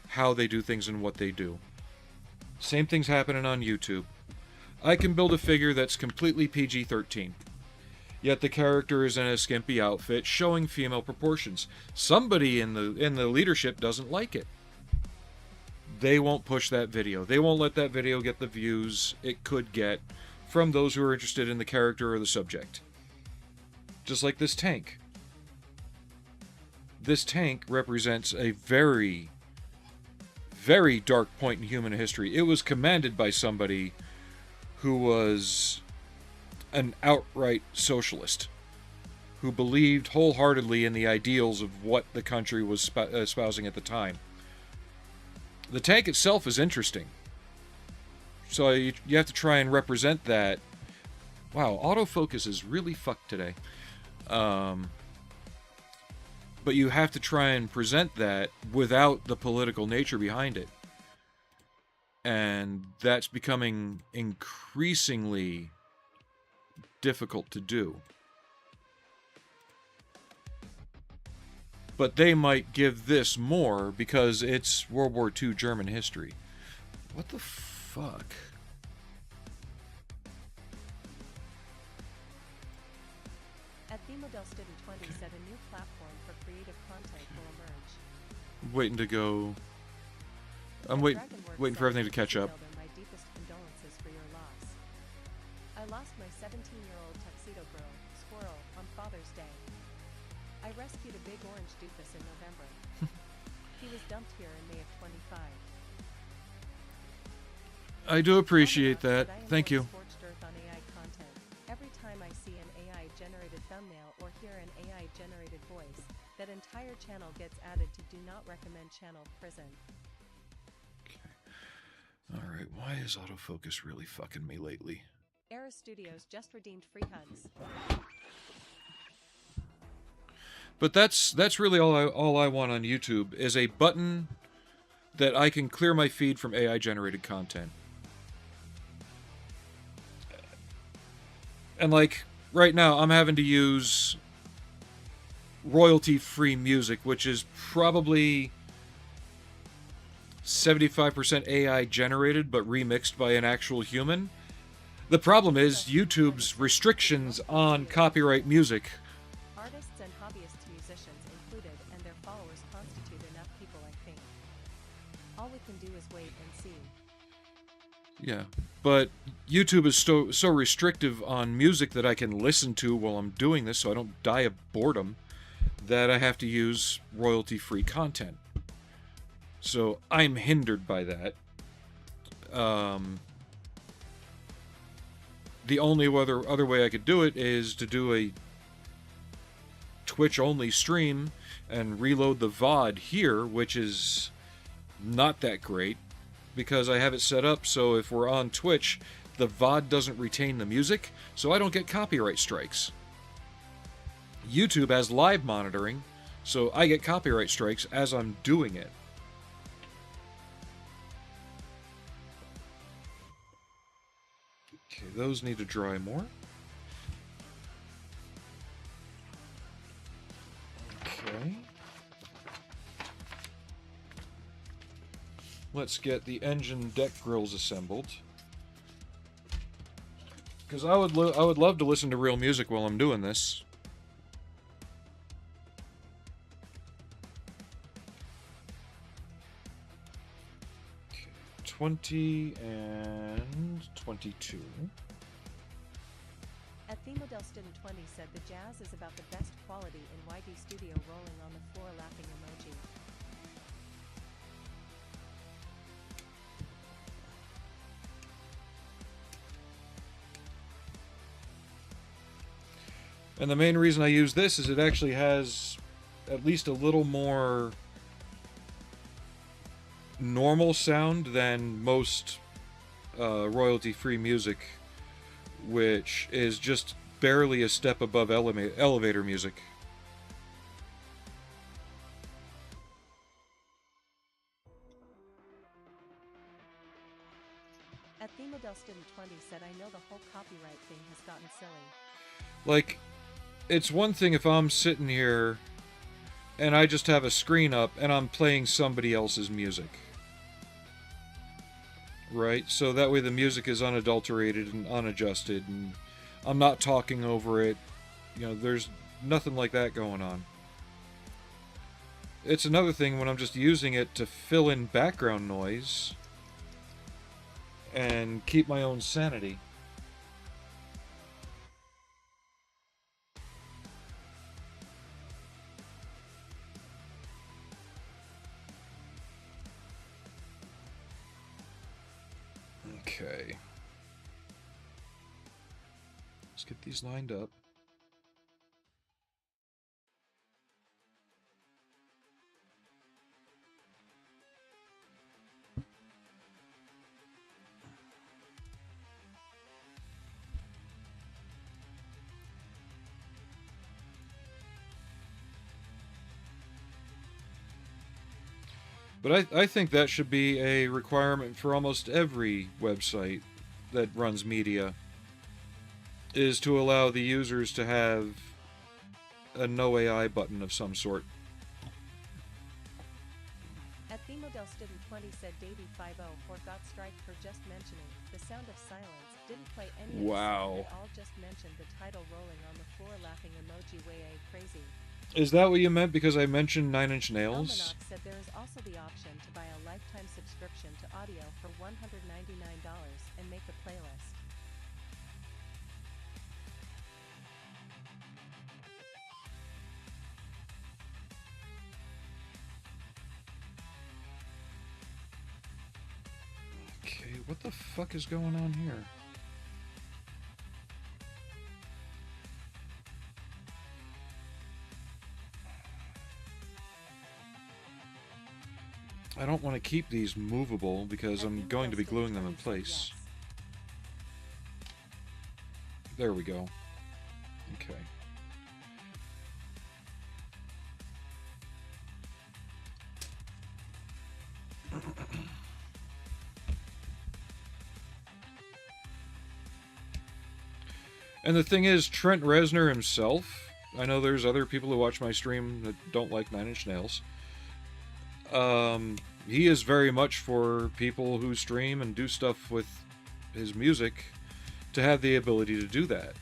how they do things and what they do. Same thing's happening on YouTube. I can build a figure that's completely PG-13. Yet the character is in a skimpy outfit showing female proportions. Somebody in the leadership doesn't like it. They won't push that video. They won't let that video get the views it could get from those who are interested in the character or the subject. Just like this tank. this tank represents a very, very dark point in human history. It was commanded by somebody who was an outright socialist, who believed wholeheartedly in the ideals of what the country was espousing at the time. The tank itself is interesting. So you have to try and represent that. Wow, autofocus is really fucked today. But you have to try and present that without the political nature behind it. And that's becoming increasingly difficult to do. But they might give this more because it's World War II German history. What the fuck? At Themodel Student 20 said a new platform for creative content will emerge. I'm waiting to go. I'm waiting for everything to catch up. My deepest condolences for your loss. I lost my 17-year-old tuxedo girl, Squirrel, on Father's Day. I rescued a big orange doofus in November. He was dumped here in May of 25. I do appreciate that. Thank you. Scorched Earth on AI content. Every time I see an AI-generated thumbnail or hear an AI-generated voice, that entire channel gets added to Do Not Recommend Channel Prison. Alright, why is autofocus really fucking me lately? Era Studios just redeemed free hugs. But that's really all I want on YouTube is a button that I can clear my feed from AI generated content. And like right now I'm having to use royalty-free music, which is probably 75% AI generated but remixed by an actual human. The problem is YouTube's restrictions on copyright music. Artists and hobbyist musicians included, and their followers constitute enough people, I think. All we can do is wait and see. Yeah, but YouTube is so restrictive on music that I can listen to while I'm doing this so I don't die of boredom, that I have to use royalty-free content. So I'm hindered by that. The only other way I could do it is to do a Twitch-only stream and reload the VOD here, which is not that great, because I have it set up so if we're on Twitch, the VOD doesn't retain the music, so I don't get copyright strikes. YouTube has live monitoring, so I get copyright strikes as I'm doing it. Okay, those need to dry more. Okay. Let's get the engine deck grills assembled. Because I would love to listen to real music while I'm doing this. Okay, 20 and 22. At Themodel Student 20 said the jazz is about the best quality in YD Studio, rolling on the floor laughing emoji. And the main reason I use this is it actually has at least a little more normal sound than most royalty-free music, which is just barely a step above elevator music. At Themodel Student 20 said, I know the whole copyright thing has gotten silly. Like, it's one thing if I'm sitting here and I just have a screen up and I'm playing somebody else's music. Right? So that way the music is unadulterated and unadjusted and I'm not talking over it. You know, there's nothing like that going on. It's another thing when I'm just using it to fill in background noise and keep my own sanity. get these lined up. But I think that should be a requirement for almost every website that runs media, is to allow the users to have a no AI button of some sort. At Themodel Student 20 said Davey50 got striked for just mentioning The Sound of Silence. Didn't play any of the Wow. song at all, just mentioned the title rolling on the floor laughing emoji way crazy. Is that what you meant because I mentioned Nine Inch Nails? Almanac said there is also the option to buy a lifetime subscription to audio for $199 and make a playlist. Okay, what the fuck is going on here? I don't want to keep these movable because I'm going to be gluing them in place. There we go. Okay. And the thing is, Trent Reznor himself, I know there's other people who watch my stream that don't like Nine Inch Nails. He is very much for people who stream and do stuff with his music to have the ability to do that.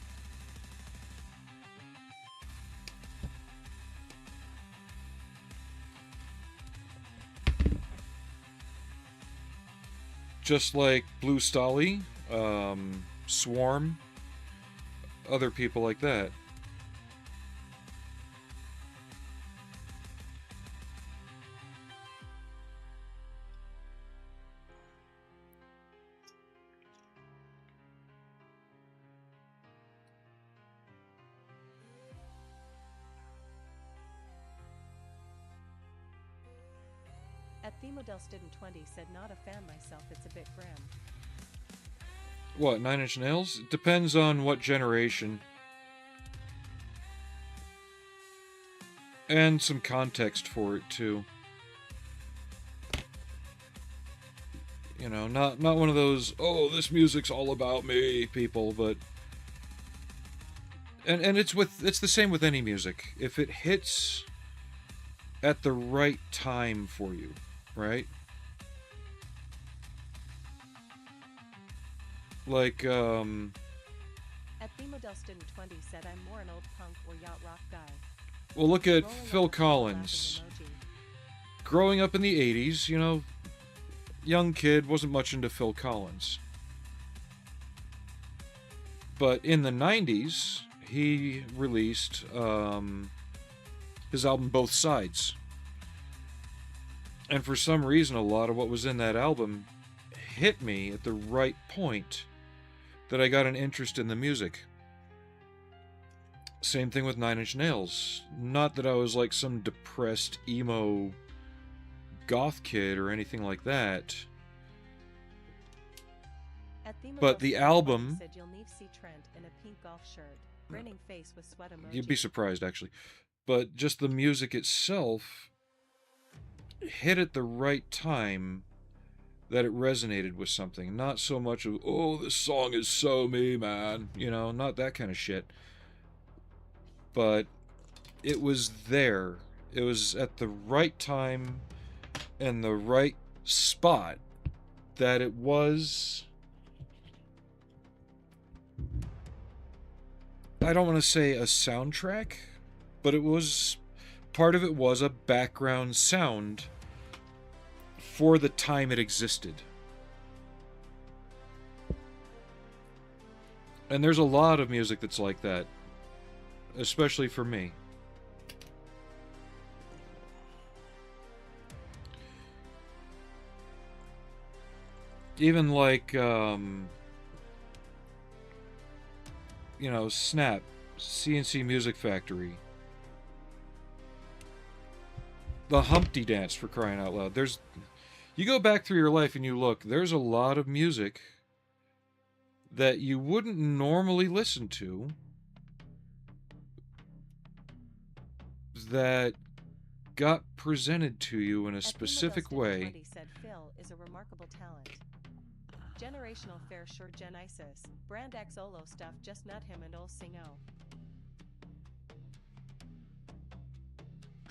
Just like Blue Stolly, Swarm, other people like that. At Themodel Student 20 said not a fan myself, it's a bit grim. What, Nine Inch Nails? It depends on what generation. And some context for it, too. You know, not one of those, oh, this music's all about me, people, but... And it's the same with any music. If it hits at the right time for you, right? Like, At Themodel Student 20 said I'm more an old punk or yacht rock guy. well, look at Rolling Phil on the floor Collins. laughing emoji. Growing up in the 80s, you know, young kid, wasn't much into Phil Collins. But in the 90s, he released his album Both Sides. And for some reason, a lot of what was in that album hit me at the right point that I got an interest in the music. Same thing with Nine Inch Nails. Not that I was like some depressed emo goth kid or anything like that. At Themodel But the Student 20 album, said you'll need to see Trent in a pink golf shirt, grinning face with sweat emoji. you'd be surprised actually. But just the music itself hit at the right time that it resonated with something. Not so much of, oh, this song is so me, man. You know, not that kind of shit. But it was there. It was at the right time and the right spot that it was... I don't want to say a soundtrack, but it was... part of it was a background sound for the time it existed. And there's a lot of music that's like that, especially for me. Even like you know, Snap, CNC Music Factory, the Humpty Dance, for crying out loud. You go back through your life and you look, there's a lot of music that you wouldn't normally listen to that got presented to you in a specific way. Said Phil is a remarkable talent. Generational fair sure Genesis. Brand X Olo stuff just not him and ol Singo.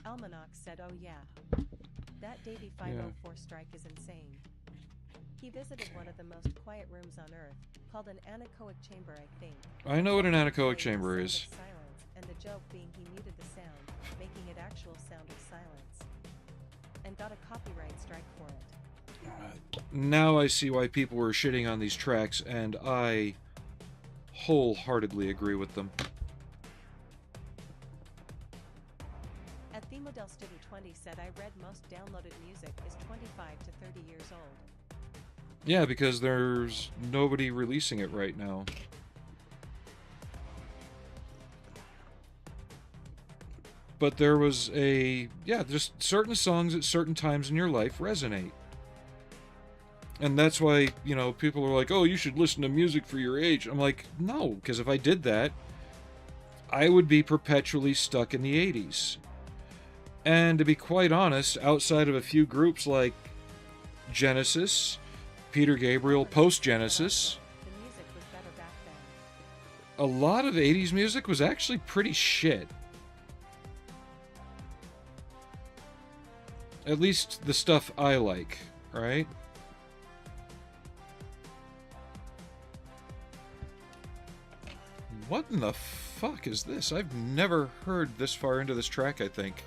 Almanac said oh yeah. That Davy 504 strike is insane. He visited one of the most quiet rooms on earth, called an anechoic chamber I think. I know what an anechoic chamber is. Silence, and the joke being he muted the sound, making it actual sound of silence. And got a copyright strike for it. Now I see why people were shitting on these tracks, and I wholeheartedly agree with them. At Themodel Student 20 said I read most downloaded music is 25 to 30 years old. Yeah, because there's nobody releasing it right now. But there was just certain songs at certain times in your life resonate. And that's why, you know, people are like, oh, you should listen to music for your age. I'm like, no, because if I did that, I would be perpetually stuck in the 80s. And to be quite honest, outside of a few groups like Genesis, Peter Gabriel, post-Genesis, The music was better back then. a lot of 80s music was actually pretty shit. At least the stuff I like, right? What in the fuck is this? I've never heard this far into this track, I think.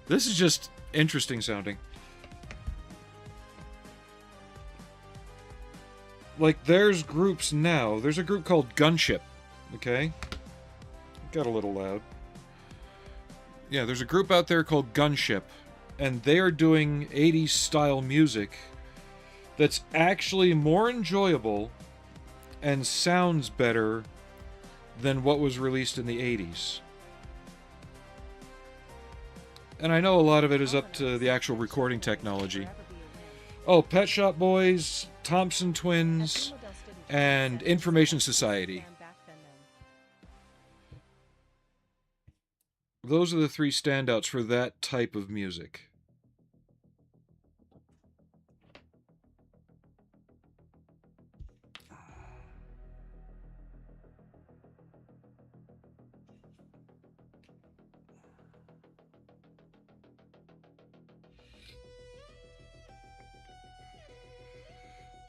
This is just interesting sounding. Like, there's groups now. There's a group called Gunship, okay? Got a little loud. Yeah, there's a group out there called Gunship, and they are doing 80s style music that's actually more enjoyable and sounds better than what was released in the 80s. And I know a lot of it is up to the actual recording technology. Oh, Pet Shop Boys, Thompson Twins, and Information Society. Those are the three standouts for that type of music.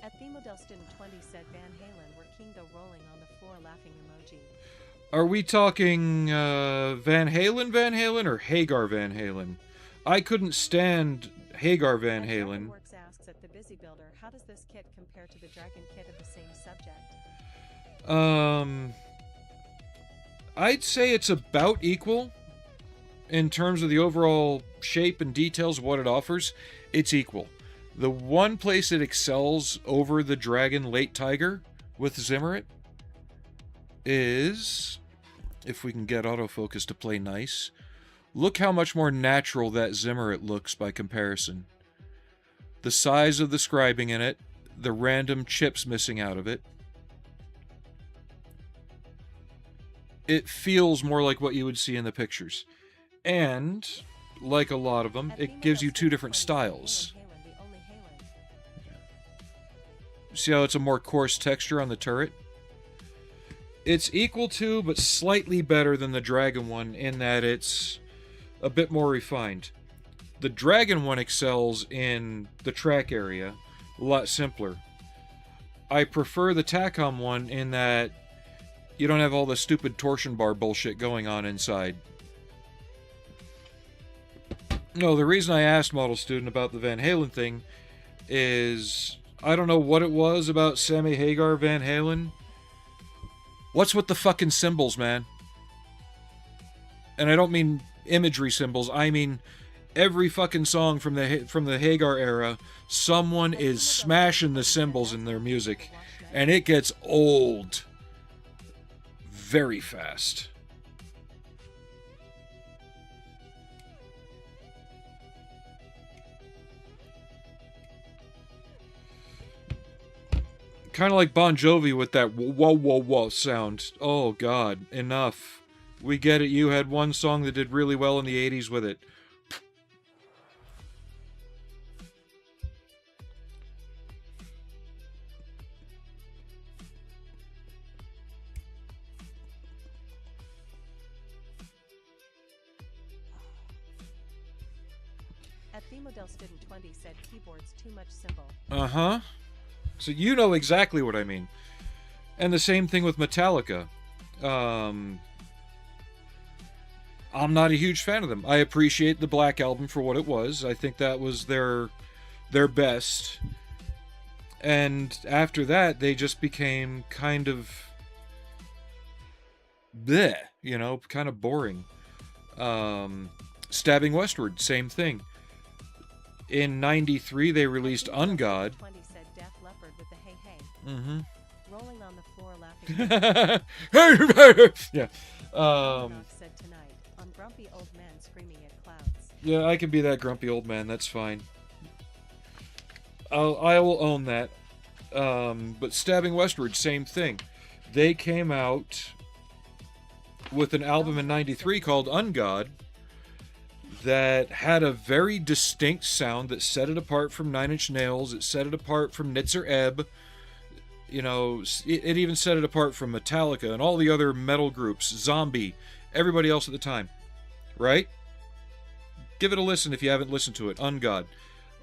At Themodel Student 20 said Van Halen were Kingo rolling on the floor laughing emoji. Are we talking Van Halen, or Hagar Van Halen? I couldn't stand Hagar Van Halen. Works asks at the Busy Builder, how does this kit compare to the Dragon kit of the same subject? I'd say it's about equal in terms of the overall shape and details of what it offers. It's equal. The one place it excels over the Dragon Late Tiger with Zimmerit is, if we can get autofocus to play nice, look how much more natural that Zimmerit looks by comparison. The size of the scribing in it, the random chips missing out of it. It feels more like what you would see in the pictures. And, like a lot of them, it gives you two different styles. See how it's a more coarse texture on the turret? It's equal to, but slightly better than the Dragon one in that it's a bit more refined. The Dragon one excels in the track area, a lot simpler. I prefer the Takom one in that you don't have all the stupid torsion bar bullshit going on inside. No, the reason I asked Model Student about the Van Halen thing is I don't know what it was about Sammy Hagar Van Halen. What's with the fucking symbols, man? And I don't mean imagery symbols. I mean every fucking song from the Hagar era, someone is smashing the cymbals in their music, and it gets old. very fast. Kind of like Bon Jovi with that whoa, whoa, whoa sound. Oh, God. Enough. We get it. You had one song that did really well in the 80s with it. At Themodel Student 20 said keyboards too much symbol. Uh-huh. So you know exactly what I mean. And the same thing with Metallica. I'm not a huge fan of them. I appreciate the Black Album for what it was. I think that was their best. And after that, they just became kind of bleh, you know, kind of boring. Stabbing Westward, same thing. In 93, they released Ungod. 20 said Def Leppard with the hey hey. Mm-hmm. Rolling on the floor laughing. Yeah. Knox said tonight on grumpy old man screaming at clouds. Yeah, I can be that grumpy old man. That's fine. I will own that. But Stabbing Westward, same thing. They came out with an album in 93 called Ungod that had a very distinct sound that set it apart from Nine Inch Nails. It set it apart from Nitzer Ebb. You know, it even set it apart from Metallica and all the other metal groups, Zombie, everybody else at the time. Right? Give it a listen if you haven't listened to it. Ungod.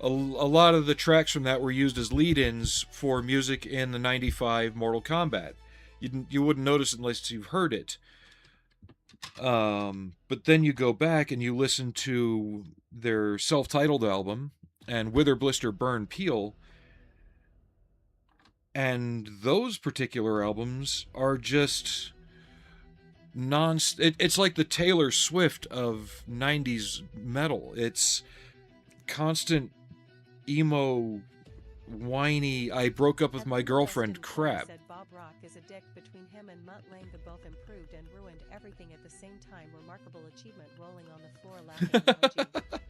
A lot of the tracks from that were used as lead-ins for music in the 95 Mortal Kombat. You wouldn't notice it unless you've heard it. But then you go back and you listen to their self-titled album and Wither, Blister, Burn, Peel, and those particular albums are just it's like the Taylor Swift of 90s metal. It's constant emo, whiny, I broke up with my girlfriend crap. Said Bob Rock is a dick. Between him and Mutt Lange both improved and ruined everything at the same time. Remarkable achievement. Rolling on the floor laughing. Emoji.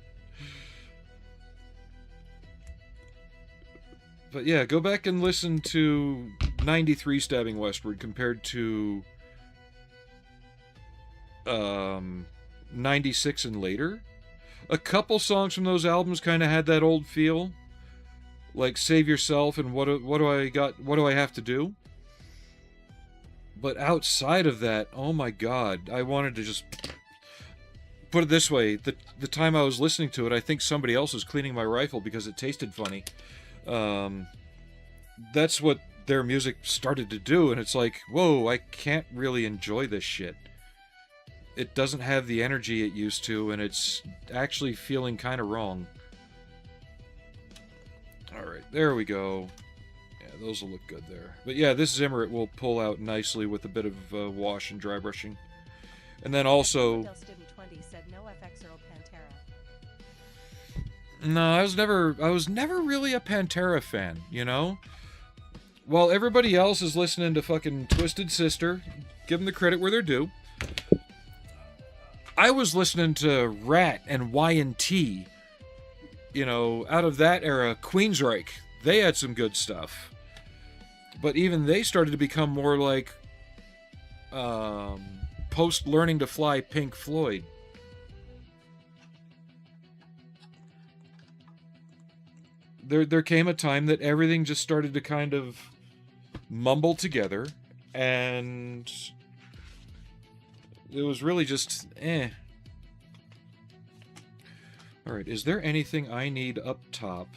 But yeah, go back and listen to 93 Stabbing Westward compared to 96 and later. A couple songs from those albums kind of had that old feel, like Save Yourself and what do I have to do? But outside of that, oh my God, I wanted to just put it this way: the time I was listening to it, I think somebody else was cleaning my rifle because it tasted funny. That's what their music started to do, and it's like, whoa, I can't really enjoy this shit. It doesn't have the energy it used to, and it's actually feeling kind of wrong. Alright, there we go. Yeah, those will look good there. But yeah, this Zimmer it will pull out nicely with a bit of wash and dry brushing. And then also... Student 20 said no FX or Pantera. No, I was never really a Pantera fan, you know? While everybody else is listening to fucking Twisted Sister, give them the credit where they're due. I was listening to Rat and Y&T. You know, out of that era, Queensryche, they had some good stuff. But even they started to become more like post-Learning to Fly Pink Floyd. There came a time that everything just started to kind of mumble together, and it was really just eh. Alright, is there anything I need up top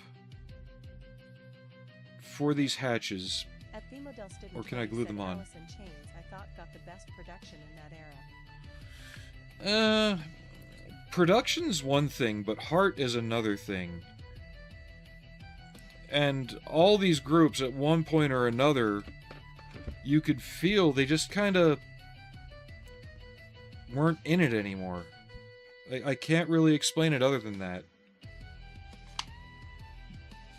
for these hatches? At Themodel Student Or can I 20 glue said them on? Alice in Chains, I thought got the best production in that era. Production's one thing, but heart is another thing. And all these groups, at one point or another, you could feel they just kind of weren't in it anymore. I can't really explain it other than that.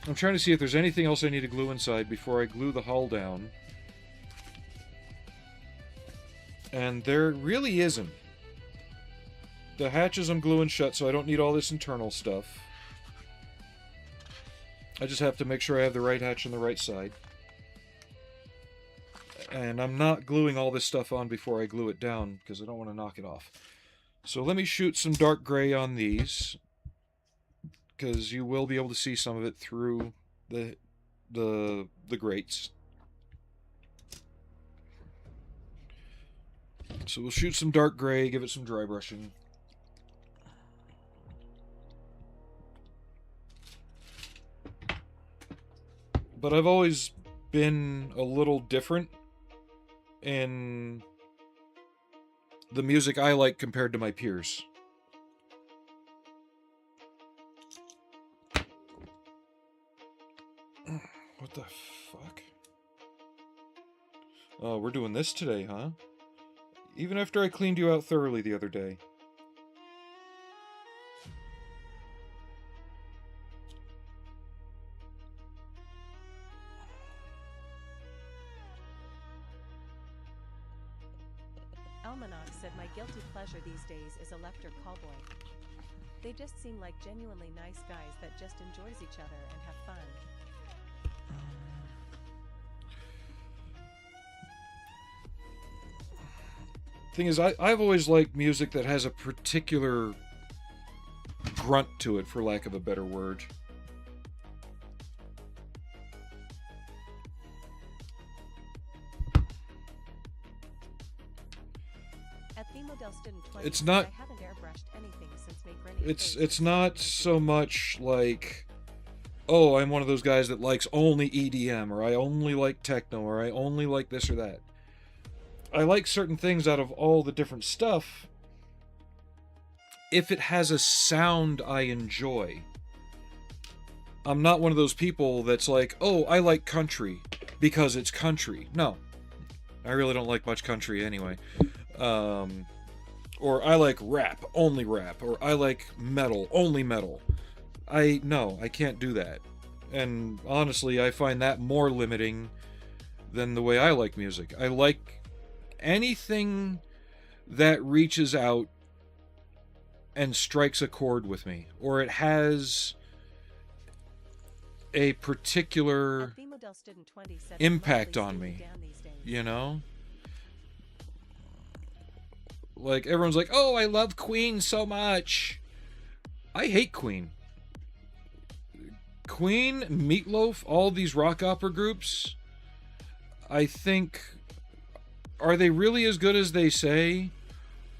I'm trying to see if there's anything else I need to glue inside before I glue the hull down. And there really isn't. The hatches I'm gluing shut, so I don't need all this internal stuff. I just have to make sure I have the right hatch on the right side. And I'm not gluing all this stuff on before I glue it down, because I don't want to knock it off. So let me shoot some dark gray on these, because you will be able to see some of it through the grates. So we'll shoot some dark gray, give it some dry brushing. But I've always been a little different in the music I like compared to my peers. What the fuck? Oh, we're doing this today, huh? Even after I cleaned you out thoroughly the other day. Almanac said my guilty pleasure these days is Elector Callboy. They just seem like genuinely nice guys that just enjoys each other and have fun. Thing is, I've always liked music that has a particular grunt to it, for lack of a better word. At the Model Student 20, It's not. I haven't airbrushed anything since Make Rennie It's not so much like, oh, I'm one of those guys that likes only EDM, or I only like techno, or I only like this or that. I like certain things out of all the different stuff if it has a sound I enjoy. I'm not one of those people that's like, oh, I like country because it's country. No. I really don't like much country anyway. Or I like rap, only rap. Or I like metal, only metal. No, I can't do that. And honestly, I find that more limiting than the way I like music. I like anything that reaches out and strikes a chord with me, or it has a particular impact on me, you know? Like, everyone's like, oh, I love Queen so much. I hate Queen. Queen, Meatloaf, all these rock opera groups, I think, are they really as good as they say?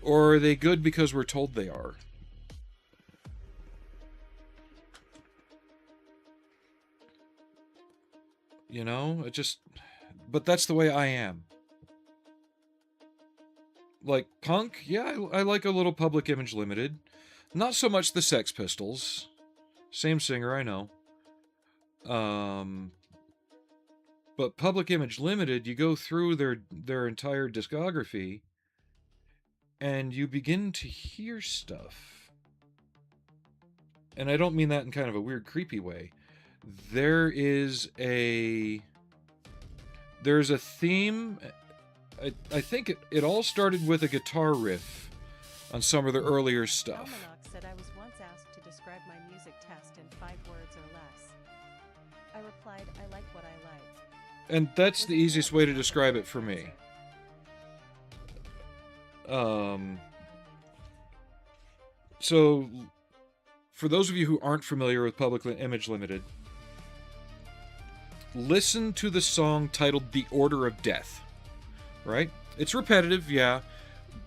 Or are they good because we're told they are? You know, but that's the way I am. Like, punk, yeah, I like a little Public Image Limited. Not so much the Sex Pistols. Same singer, I know. But Public Image Limited, you go through their entire discography, and you begin to hear stuff. And I don't mean that in kind of a weird, creepy way. There's a theme. I think it all started with a guitar riff on some of the earlier stuff. Almanac said I was once asked to describe my music test in 5 words or less. I replied, I like what I like. And that's the easiest way to describe it for me. So, for those of you who aren't familiar with Public Image Limited, listen to the song titled The Order of Death. Right? It's repetitive, yeah,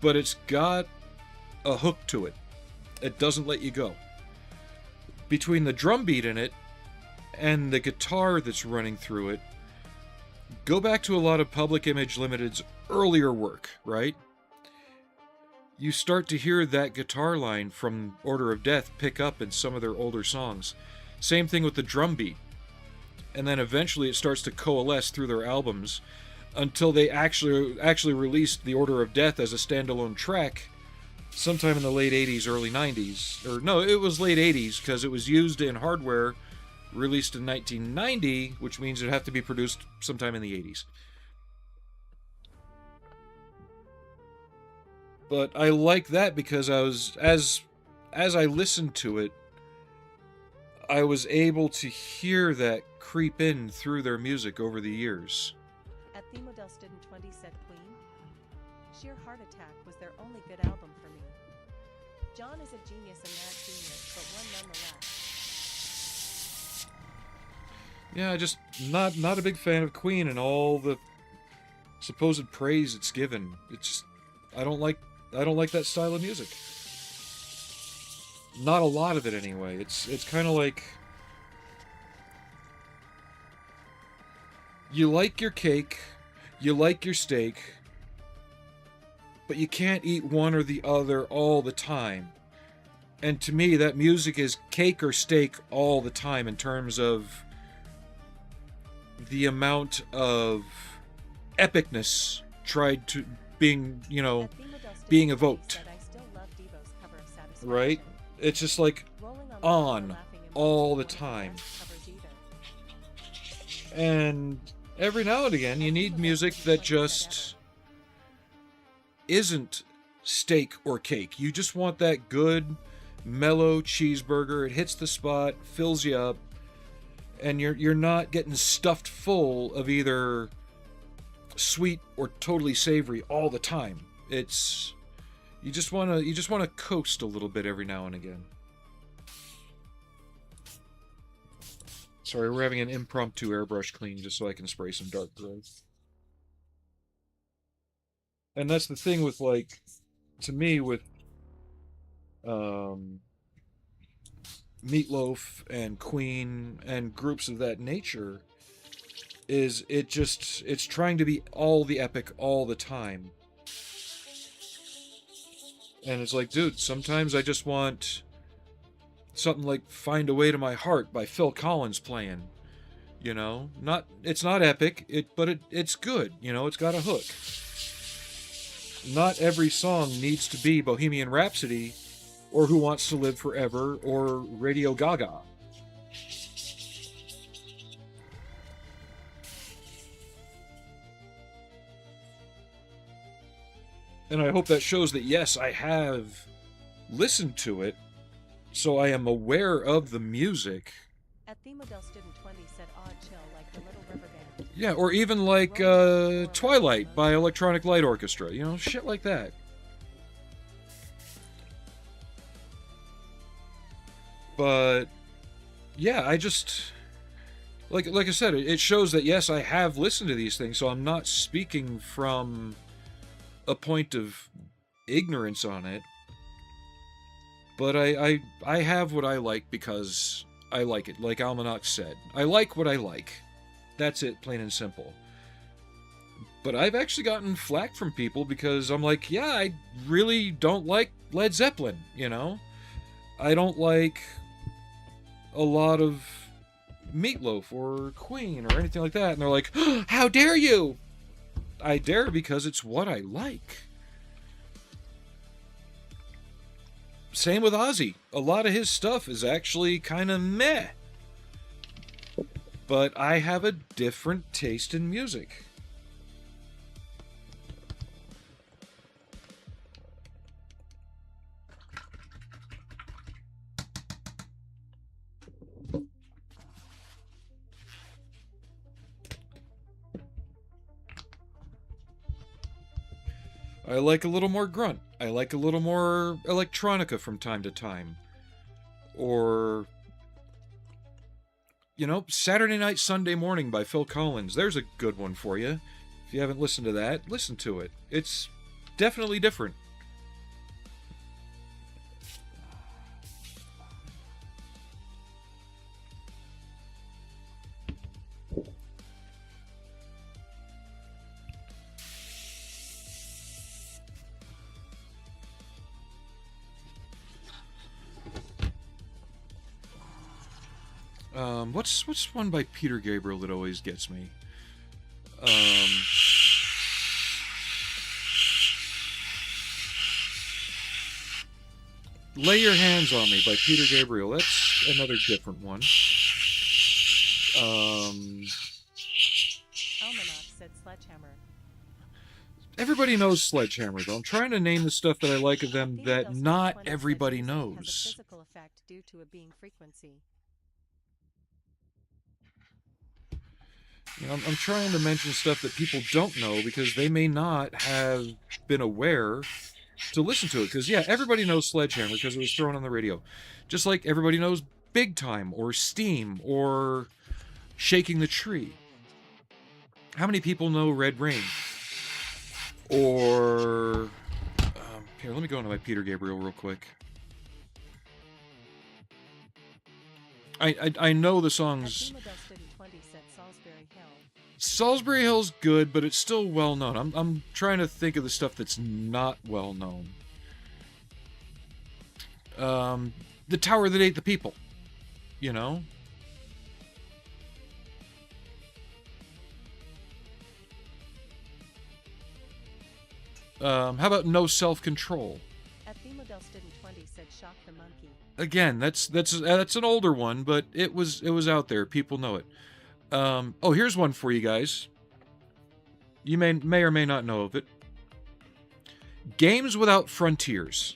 but it's got a hook to it. It doesn't let you go. Between the drum beat in it and the guitar that's running through it, go back to a lot of Public Image Limited's earlier work, right? You start to hear that guitar line from Order of Death pick up in some of their older songs. Same thing with the drum beat. And then eventually it starts to coalesce through their albums until they actually released The Order of Death as a standalone track sometime in the late 80s, early 90s. Or no, it was late 80s because it was used in hardware released in 1990, which means it'd have to be produced sometime in the 80s. But I like that because I was as I listened to it, I was able to hear that creep in through their music over the years. At Themo del Student 20 said Queen. Sheer Heart Attack was their only good album for me. John is a genius, a mad genius, but one nonetheless. Yeah, just not a big fan of Queen and all the supposed praise it's given. It's just, I don't like that style of music. Not a lot of it anyway. It's kind of like you like your cake, you like your steak, but you can't eat one or the other all the time. And to me, that music is cake or steak all the time in terms of the amount of epicness tried to being, At Themo del Student being 20 evoked. said, I still love Devo's cover of Satisfaction. Right? It's just like Rolling on the floor laughing and all the one of the time. best covers either. And every now and again, you need music that just isn't steak or cake. You just want that good, mellow cheeseburger. It hits the spot, fills you up, and you're not getting stuffed full of either sweet or totally savory all the time. It's you just want to coast a little bit every now and again. Sorry, we're having an impromptu airbrush clean just so I can spray some dark gray. And that's the thing with, like, to me, with Meatloaf and Queen and groups of that nature, is it's trying to be all the epic all the time. And it's like, dude, sometimes I just want something like Find a Way to My Heart by Phil Collins playing. You know? It's not epic, but it's good, it's got a hook. Not every song needs to be Bohemian Rhapsody or Who Wants to Live Forever or Radio Gaga. And I hope that shows that, yes, I have listened to it, so I am aware of the music. At Themo del Student 20 said Odd Chill like the Little River Band. Yeah, or even like Twilight by Electronic Light Orchestra, shit like that. But yeah, I just like I said, it shows that, yes, I have listened to these things, so I'm not speaking from a point of ignorance on it. But I have what I like because I like it. Like Almanac said, I like what I like. That's it, plain and simple. But I've actually gotten flack from people because I'm like, yeah, I really don't like Led Zeppelin, I don't like a lot of Meatloaf or Queen or anything like that. And they're like, oh, how dare you? I dare because it's what I like. Same with Ozzy. A lot of his stuff is actually kind of meh. But I have a different taste in music. I like a little more grunt. I like a little more electronica from time to time. Or, Saturday Night, Sunday Morning by Phil Collins. There's a good one for you. If you haven't listened to that, listen to it. It's definitely different. What's one by Peter Gabriel that always gets me? Lay Your Hands on Me by Peter Gabriel. That's another different one. Almanac said Sledgehammer. Everybody knows Sledgehammer, though. I'm trying to name the stuff that I like of them that Female not 20 said everybody music has a knows. physical effect due to it being frequency. You know, I'm trying to mention stuff that people don't know because they may not have been aware to listen to it. Because, yeah, everybody knows Sledgehammer because it was thrown on the radio. Just like everybody knows Big Time or Steam or Shaking the Tree. How many people know Red Rain? Or... here, let me go into my Peter Gabriel real quick. I know the songs... Salisbury Hill's good, but it's still well known. I'm trying to think of the stuff that's not well known. The Tower That Ate the People. You know? How about No Self-Control? Said Shock the Monkey. Again, that's an older one, but it was out there. People know it. Oh, here's one for you guys. You may or may not know of it. Games Without Frontiers.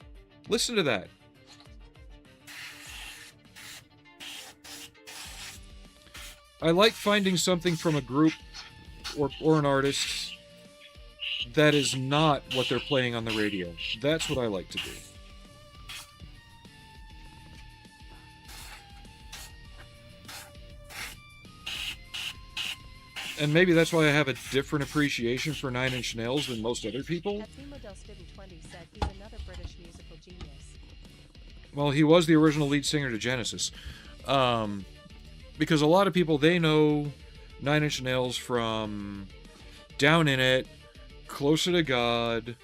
Listen to that. I like finding something from a group or an artist that is not what they're playing on the radio. That's what I like to do. And maybe that's why I have a different appreciation for Nine Inch Nails than most other people. Said he's another British musical genius. Well, he was the original lead singer to Genesis. Because a lot of people, they know Nine Inch Nails from Down in It, Closer to God,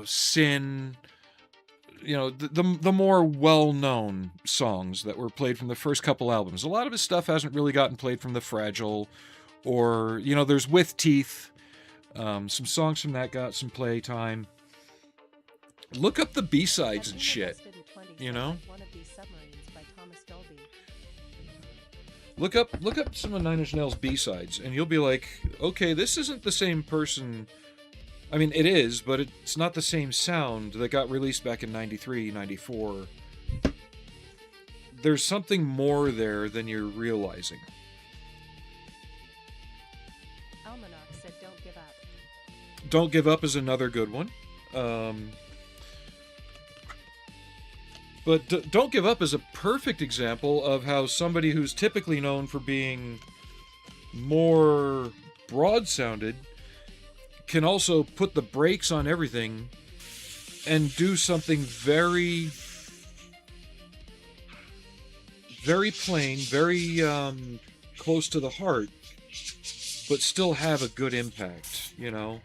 Sin, you know, the more well-known songs that were played from the first couple albums. A lot of his stuff hasn't really gotten played from the Fragile, or, you know, there's With Teeth. Some songs from that got some play time. Look up the B-sides and shit, you know? Look up some of Nine Inch Nails B-sides, and you'll be like, okay, this isn't the same person. I mean, it is, but it's not the same sound that got released back in 93, 94. There's something more there than you're realizing. Almanac said Don't Give Up. Don't Give Up is another good one. But Don't Give Up is a perfect example of how somebody who's typically known for being more broad-sounded can also put the brakes on everything and do something very, very plain, very close to the heart, but still have a good impact, you know?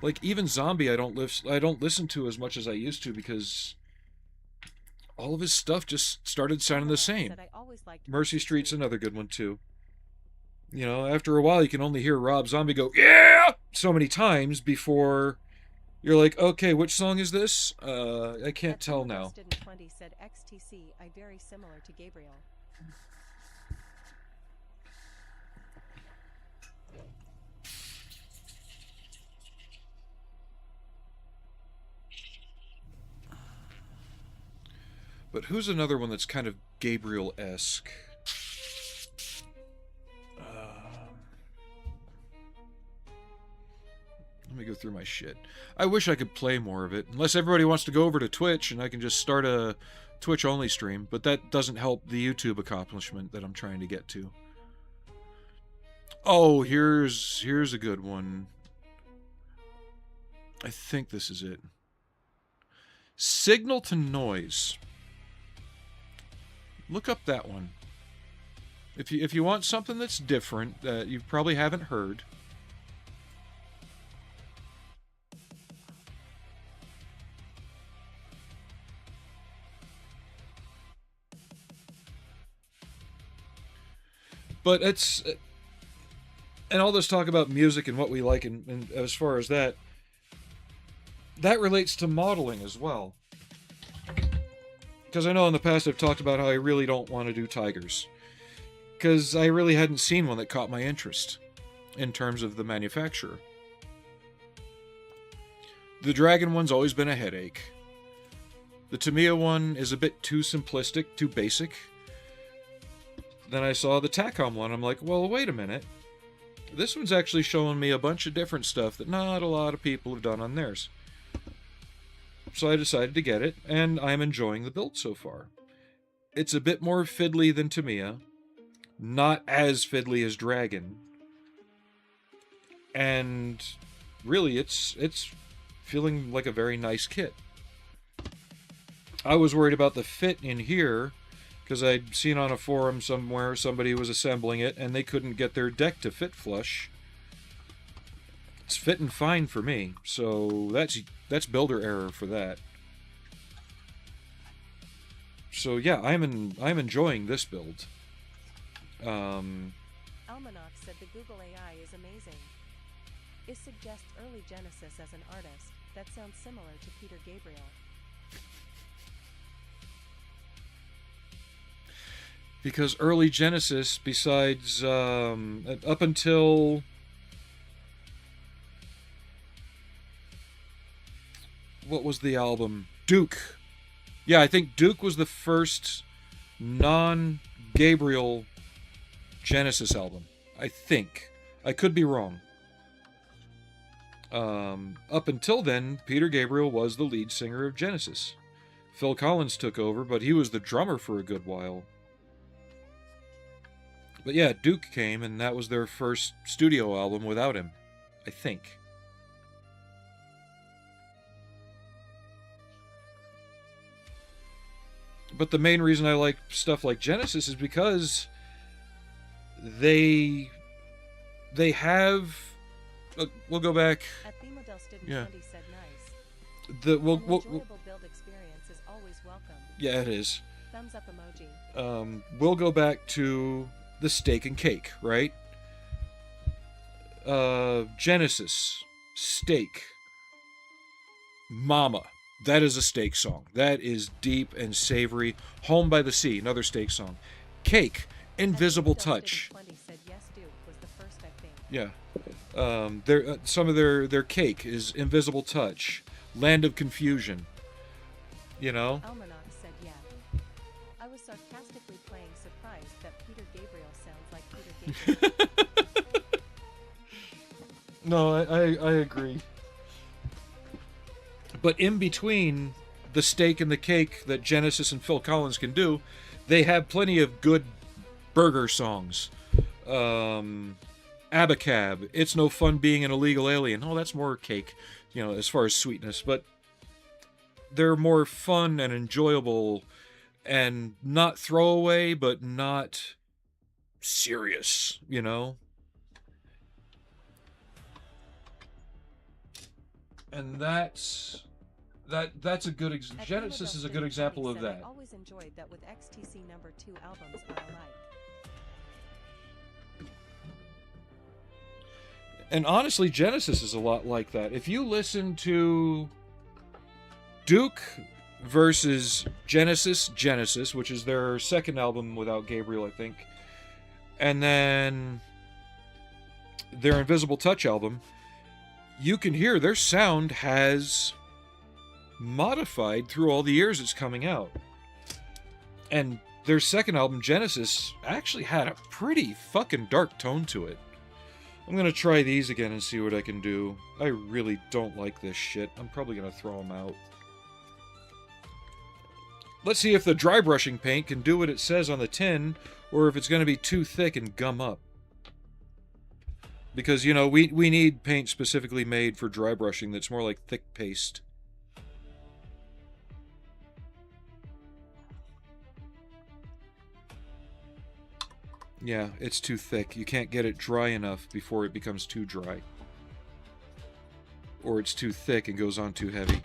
Like, even Zombie I don't listen to as much as I used to because all of his stuff just started sounding the same. Mercy Street's another good one too. You know, after a while you can only hear Rob Zombie go, "Yeah!" so many times before you're like, okay, which song is this? I can't tell now. Said XTC, I very similar to Gabriel. But who's another one that's kind of Gabriel-esque? Let me go through my shit. I wish I could play more of it. Unless everybody wants to go over to Twitch and I can just start a Twitch-only stream. But that doesn't help the YouTube accomplishment that I'm trying to get to. Oh, here's a good one. I think this is it. Signal to Noise. Look up that one. If you want something that's different that you probably haven't heard. But it's, and all this talk about music and what we like, and as far as that, that relates to modeling as well. Because I know in the past I've talked about how I really don't want to do tigers. Because I really hadn't seen one that caught my interest in terms of the manufacturer. The dragon one's always been a headache. The Tamiya one is a bit too simplistic, too basic. Then I saw the Takom one. I'm like, well, wait a minute. This one's actually showing me a bunch of different stuff that not a lot of people have done on theirs. So I decided to get it, and I'm enjoying the build so far. It's a bit more fiddly than Tamiya. Not as fiddly as Dragon. And really, it's feeling like a very nice kit. I was worried about the fit in here, because I'd seen on a forum somewhere somebody was assembling it, and they couldn't get their deck to fit flush. It's fitting fine for me, so that's builder error for that. So yeah, I'm enjoying this build. Almanac said the Google AI is amazing. It suggests early Genesis as an artist. That sounds similar to Peter Gabriel. Because early Genesis, besides up until what was the album? Duke. Yeah, I think Duke was the first non-Gabriel Genesis album. I think. I could be wrong. Up until then, Peter Gabriel was the lead singer of Genesis. Phil Collins took over, but he was the drummer for a good while. But yeah, Duke came, and that was their first studio album without him. I think. But the main reason I like stuff like Genesis is because they have... we'll go back... At the Model Student Yeah. 20 said nice. The, An enjoyable build experience is always welcome. yeah, it is. Thumbs up emoji. We'll go back to the steak and cake, right? Genesis, steak, Mama. That is a steak song. That is deep and savory. Home by the Sea, another steak song. Cake, Invisible Touch. At the Model Student 20 said yes, Duke was the first, I think. Yeah. Some of their cake is Invisible Touch, Land of Confusion. You know? Almanac said yeah. I was sarcastically playing surprised that Peter Gabriel sounds like Peter Gabriel. No, I agree. But in between the steak and the cake that Genesis and Phil Collins can do, they have plenty of good burger songs. Abacab, It's No Fun Being an Illegal Alien. Oh, that's more cake, you know, as far as sweetness. But they're more fun and enjoyable and not throwaway, but not serious, you know? And that's a good At Genesis the is a Model good example of Student 20 that. said, I always enjoyed that with XTC number 2 albums are alike. And honestly, Genesis is a lot like that. If you listen to Duke versus Genesis, which is their second album without Gabriel, I think, and then their Invisible Touch album, you can hear their sound has modified through all the years it's coming out. And their second album, Genesis, actually had a pretty fucking dark tone to it. I'm gonna try these again and see what I can do. I really don't like this shit. I'm probably gonna throw them out. Let's see if the dry brushing paint can do what it says on the tin, or if it's gonna be too thick and gum up. Because, you know, we need paint specifically made for dry brushing that's more like thick paste. Yeah, it's too thick. You can't get it dry enough before it becomes too dry. Or it's too thick and goes on too heavy.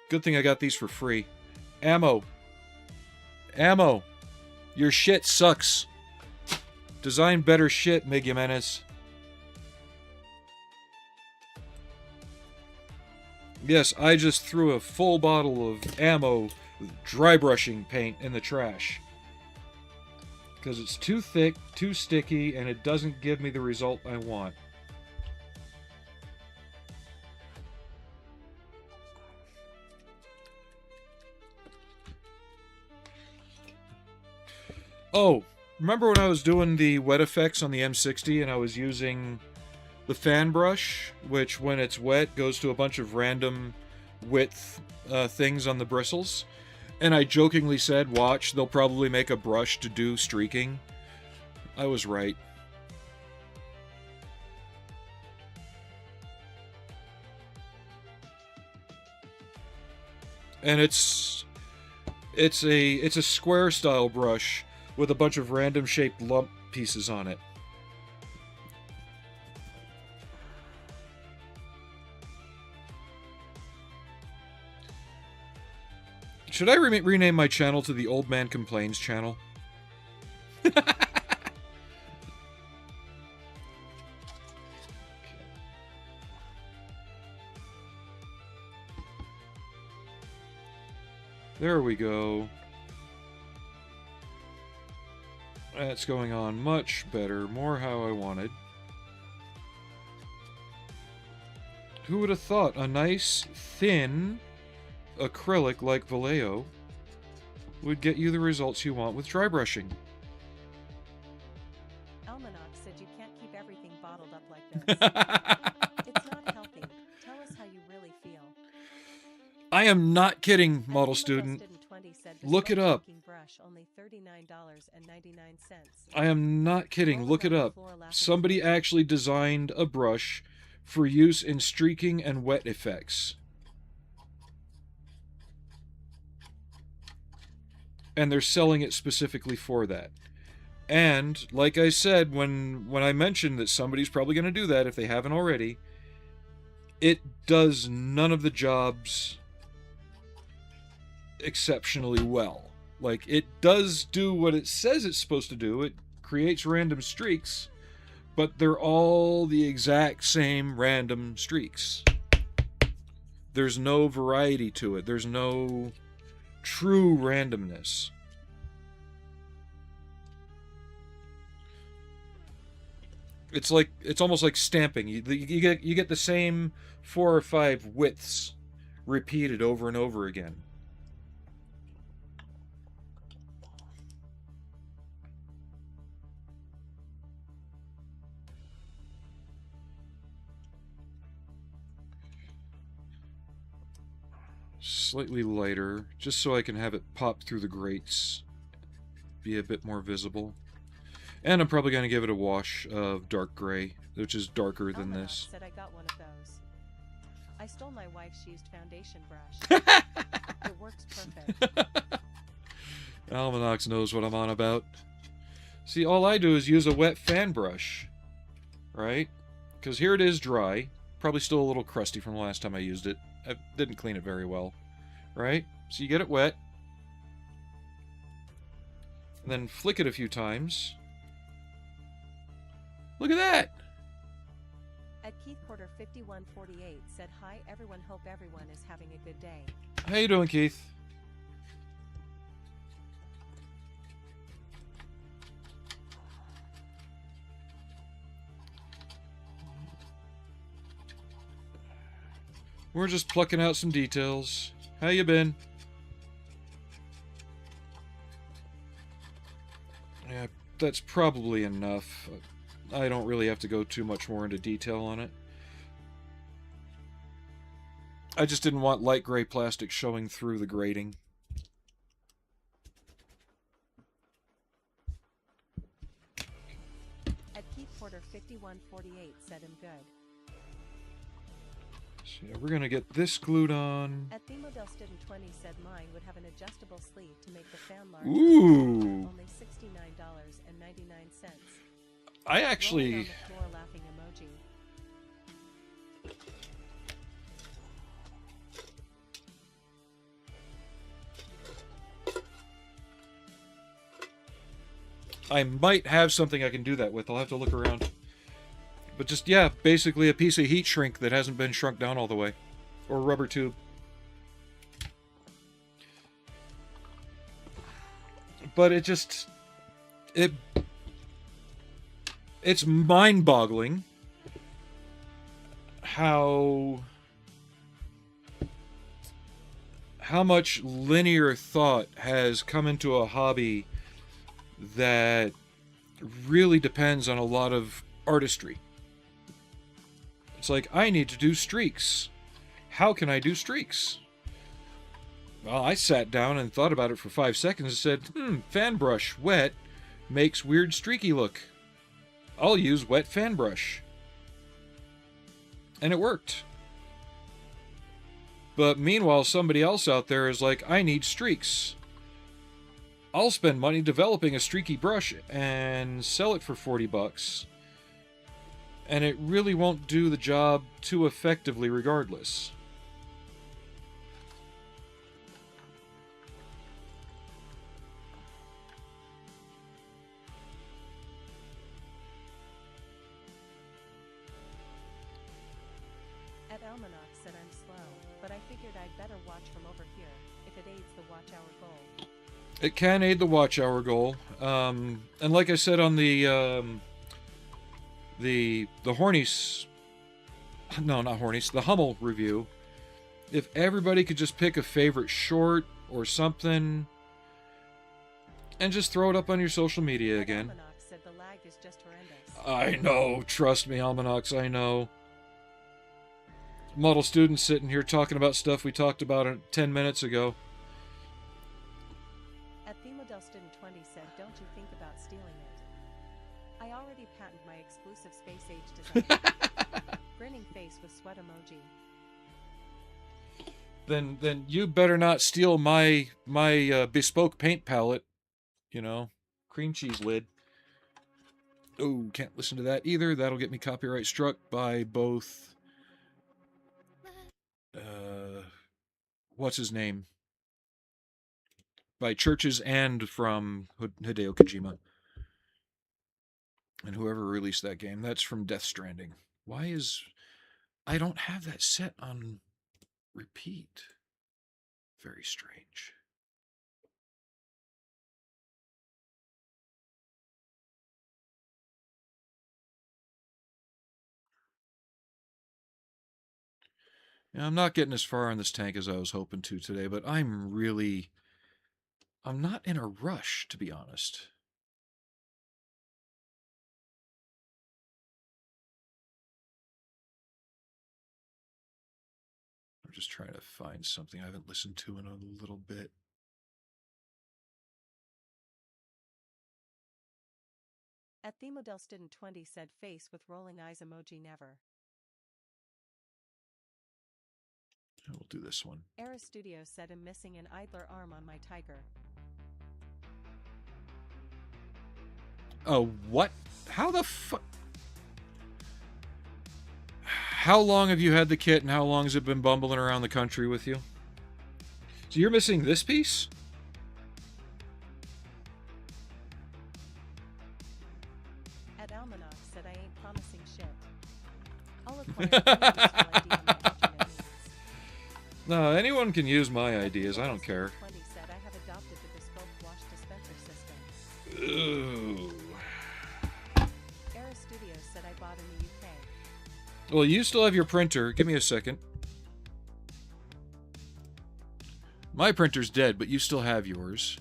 Good thing I got these for free. Ammo. Your shit sucks. Design better shit, Mig Jimenez. Yes, I just threw a full bottle of ammo dry brushing paint in the trash. Because it's too thick, too sticky, and it doesn't give me the result I want. Oh, remember when I was doing the wet effects on the M60 and I was using the fan brush, which when it's wet goes to a bunch of random width things on the bristles? And I jokingly said, watch, they'll probably make a brush to do streaking. I was right. And it's a square style brush with a bunch of random shaped lump pieces on it. Should I rename my channel to the Old Man Complains channel? There we go. That's going on much better, more how I wanted. Who would have thought a nice, thin acrylic like Vallejo would get you the results you want with dry brushing? Almanac said you can't keep everything bottled up like this. It's not healthy. Tell us how you really feel. I am not kidding, model At student. Student 20 said Look it up. brush, only $39.99. I am not kidding. Look it up. Somebody actually designed a brush for use in streaking and wet effects. And they're selling it specifically for that. And, like I said, when I mentioned that somebody's probably going to do that if they haven't already, it does none of the jobs exceptionally well. Like, it does do what it says it's supposed to do. It creates random streaks, but they're all the exact same random streaks. There's no variety to it. There's no true randomness. It's almost like stamping. You get the same 4 or 5 widths repeated over and over again. Slightly lighter, just so I can have it pop through the grates, be a bit more visible. And I'm probably going to give it a wash of dark gray, which is darker than Almanac this. said I got one of those. I stole my wife's used foundation brush. It works perfect. Almanac knows what I'm on about. See, all I do is use a wet fan brush, right? Because here it is dry. Probably still a little crusty from the last time I used it. I didn't clean it very well, right? So you get it wet, and then flick it a few times. Look at that! At Keith Porter 5148 said, "Hi everyone, hope everyone is having a good day." How you doing, Keith? We're just plucking out some details. How you been? Yeah, that's probably enough. I don't really have to go too much more into detail on it. I just didn't want light gray plastic showing through the grating. At Keith Porter 5148 said, "I'm good." So yeah, we're gonna get this glued on. At the Model Student 20 said mine would have an adjustable sleeve to make the fan larger. Ooh. Only $69.99. I Rolling on actually... the floor laughing emoji. I might have something I can do that with. I'll have to look around. But just, yeah, basically a piece of heat shrink that hasn't been shrunk down all the way. or rubber tube. But it's mind-boggling how much linear thought has come into a hobby that really depends on a lot of artistry. It's like, I need to do streaks. How can I do streaks? Well, I sat down and thought about it for 5 seconds and said, fan brush, wet, makes weird streaky look. I'll use wet fan brush. And it worked. But meanwhile, somebody else out there is like, I need streaks. I'll spend money developing a streaky brush and sell it for $40. And it really won't do the job too effectively regardless. Almanac said I'm slow, but I figured I'd better watch from over here, if it aids the watch hour goal. It can aid the watch hour goal. And like I said on the Hornies... No, not Hornies. The Hummel review. If everybody could just pick a favorite short or something and just throw it up on your social media again. Almanac said the lag is just horrendous. I know. Trust me, Almanacs, I know. Model students sitting here talking about stuff we talked about 10 minutes ago. At Themodelston20 said, don't you think about stealing it? I already patented my exclusive space age design. Grinning face with sweat emoji. Then you better not steal my bespoke paint palette. You know, cream cheese lid. Oh, can't listen to that either. That'll get me copyright struck by both... what's his name? By Churches and from Hideo Kojima. And whoever released that game. That's from Death Stranding. Why is... I don't have that set on repeat. Very strange. Yeah, I'm not getting as far on this tank as I was hoping to today, but I'm not in a rush, to be honest. I'm just trying to find something I haven't listened to in a little bit. At Themodelston20 said face with rolling eyes emoji never. We'll do this one. Era Studio said I'm missing an idler arm on my Tiger. Oh, what? How the fuck? How long have you had the kit and how long has it been bumbling around the country with you? So you're missing this piece? At Almanac said I ain't promising shit. I'll acquire any useful idea my internet needs. No, anyone can use my ideas. I don't care. 20 said I have adopted the bespoke wash dispenser system. Ooh. Era Studio said I bought in the UK. Well, you still have your printer. Give me a second. My printer's dead, but you still have yours.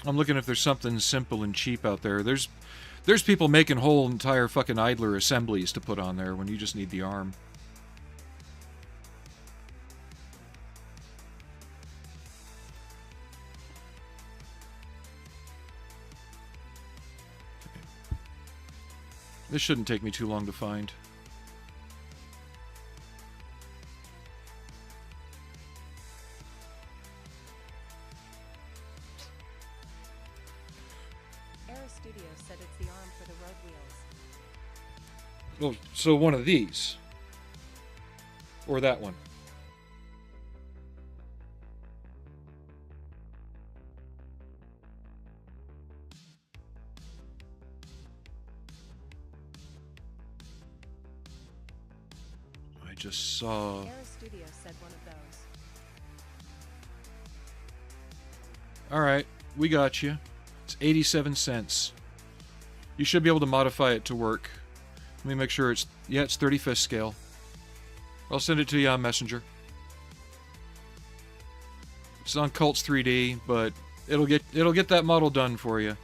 I'm looking if there's something simple and cheap out there. There's people making whole entire fucking idler assemblies to put on there when you just need the arm. This shouldn't take me too long to find. Era Studio said it's the arm Well, so one of these. Or that one. I just saw... Era Studio said one of those. Alright, we got you. It's 87 cents. You should be able to modify it to work. Let me make sure it's... Yeah, it's 35th scale. I'll send it to you on Messenger. It's on Cults 3D, but it'll get that model done for you.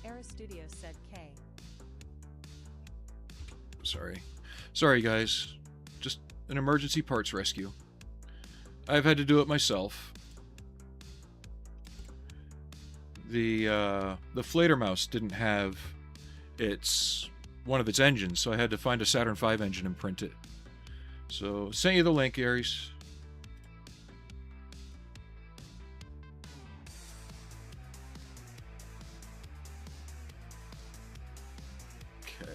Era Studio said K. Sorry guys. Just an emergency parts rescue. I've had to do it myself. The Fledermaus didn't have one of its engines, so I had to find a Saturn V engine and print it. So, sent you the link, Aries. Okay.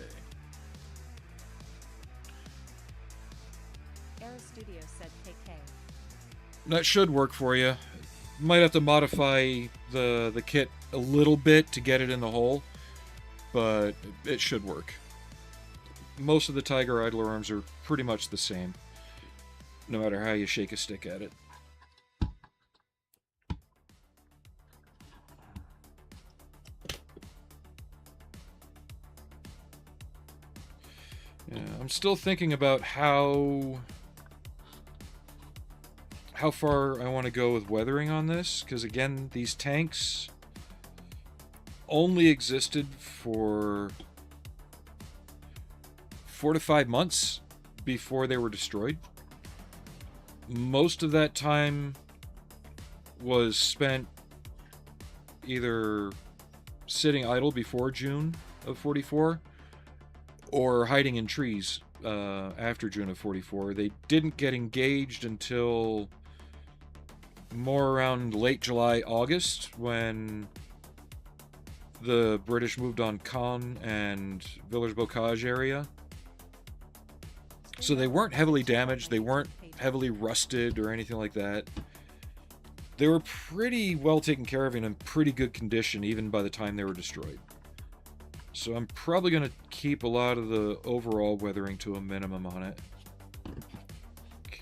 Era Studio said KK. That should work for you. Might have to modify the kit a little bit to get it in the hole, but it should work. Most of the Tiger idler arms are pretty much the same, no matter how you shake a stick at it. Yeah, I'm still thinking about how far I want to go with weathering on this, because again, these tanks only existed for 4 to 5 months before they were destroyed. Most of that time was spent either sitting idle before June of 44 or hiding in trees after June of 44. They didn't get engaged until more around late July, August, when the British moved on Caen and Villers-Bocage area. So they weren't heavily damaged, they weren't heavily rusted or anything like that. They were pretty well taken care of and in pretty good condition even by the time they were destroyed. So I'm probably going to keep a lot of the overall weathering to a minimum on it. Okay.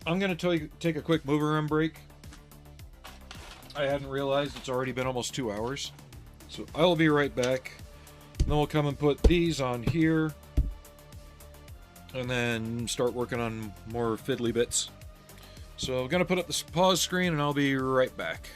I'm going to take a quick move around break. I hadn't realized it's already been almost 2 hours. So I'll be right back. And then we'll come and put these on here. And then start working on more fiddly bits. So I'm going to put up this pause screen and I'll be right back.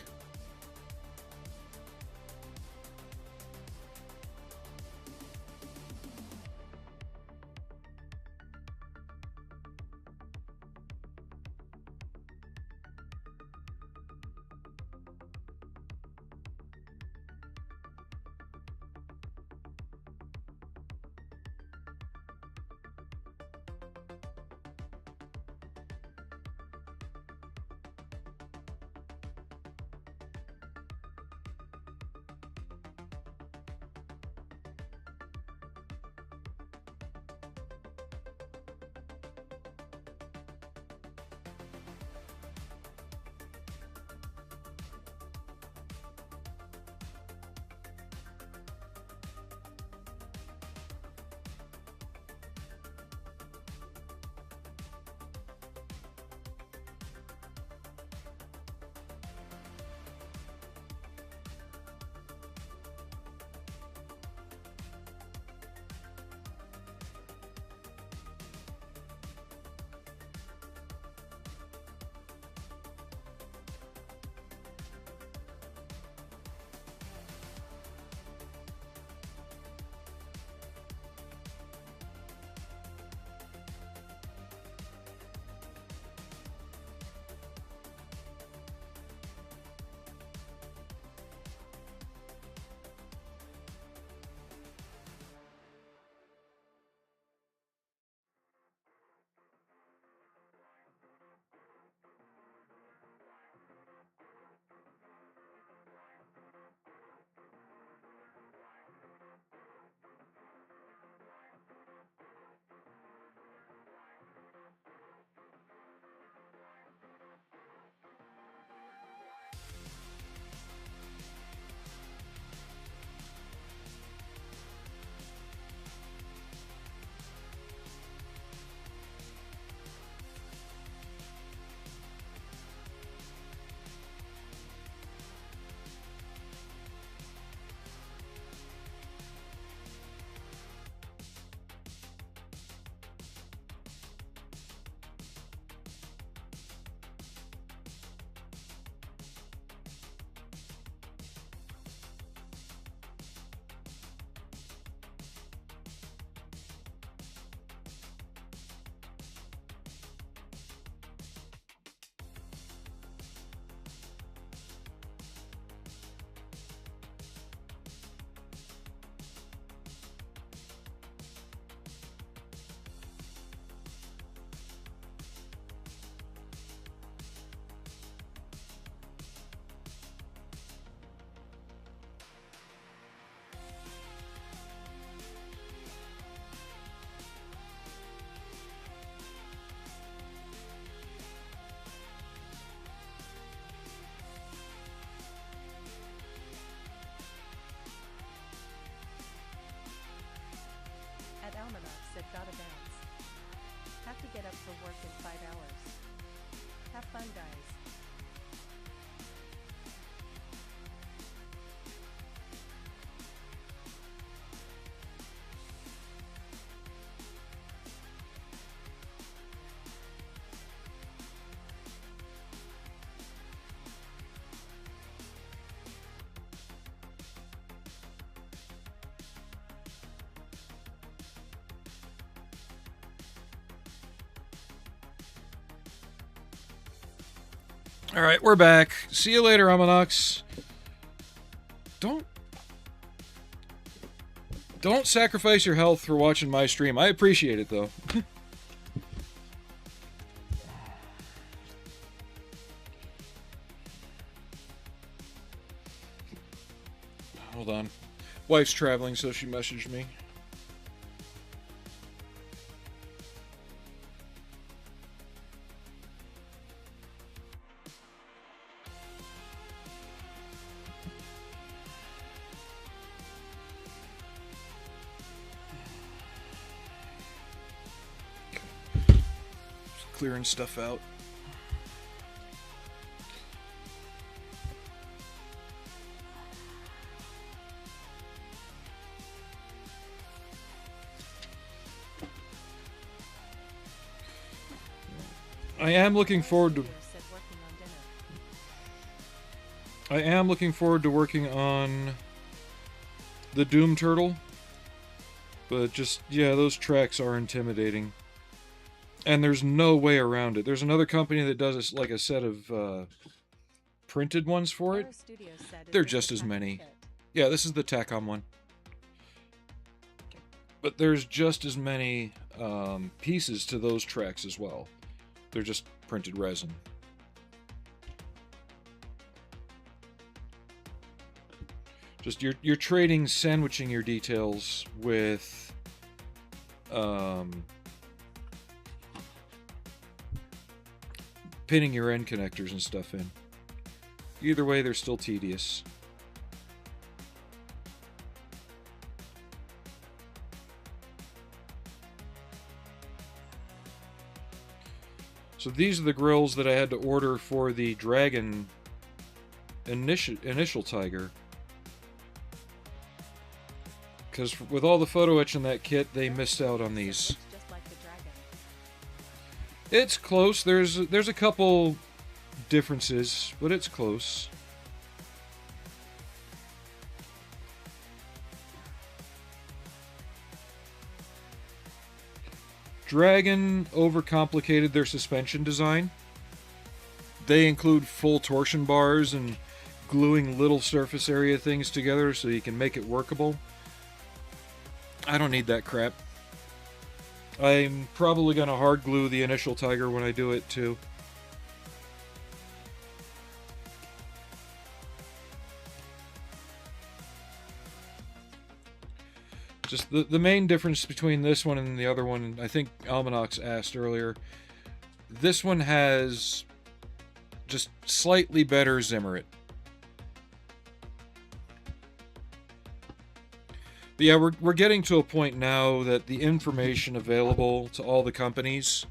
All right, we're back. See you later, Amanox. Don't sacrifice your health for watching my stream. I appreciate it, though. Hold on. Wife's traveling, so she messaged me. Clearing stuff out. I am looking forward to working on the Doom Turtle. But just, yeah, those tracks are intimidating. And there's no way around it. There's another company that does like a set of printed ones for it. They're just as many. Yeah, this is the Takom one. But there's just as many pieces to those tracks as well. They're just printed resin. Just you're trading, sandwiching your details with pinning your end connectors and stuff in. Either way, they're still tedious. So these are the grills that I had to order for the Dragon initial Tiger. Because with all the photo etch in that kit, they missed out on these. It's close. There's a couple differences, but it's close. Dragon overcomplicated their suspension design. They include full torsion bars and gluing little surface area things together so you can make it workable. I don't need that crap. I'm probably going to hard glue the initial Tiger when I do it too. Just the main difference between this one and the other one, I think Almanax asked earlier, this one has just slightly better Zimmerit. But yeah, we're getting to a point now that the information available to all the companies,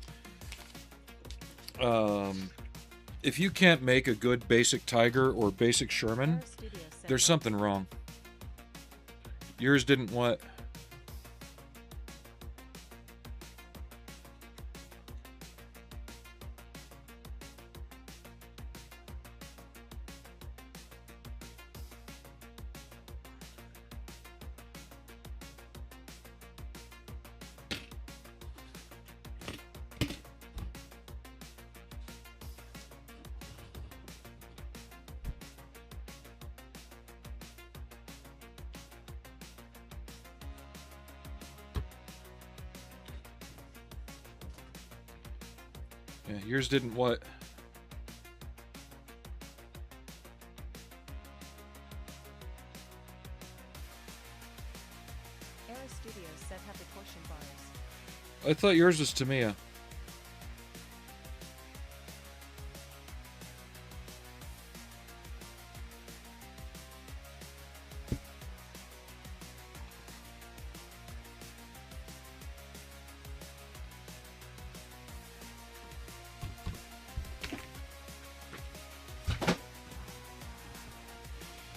if you can't make a good basic Tiger or basic Sherman, there's something wrong. Yours didn't what? Yeah, yours didn't what? I thought yours was Tamiya.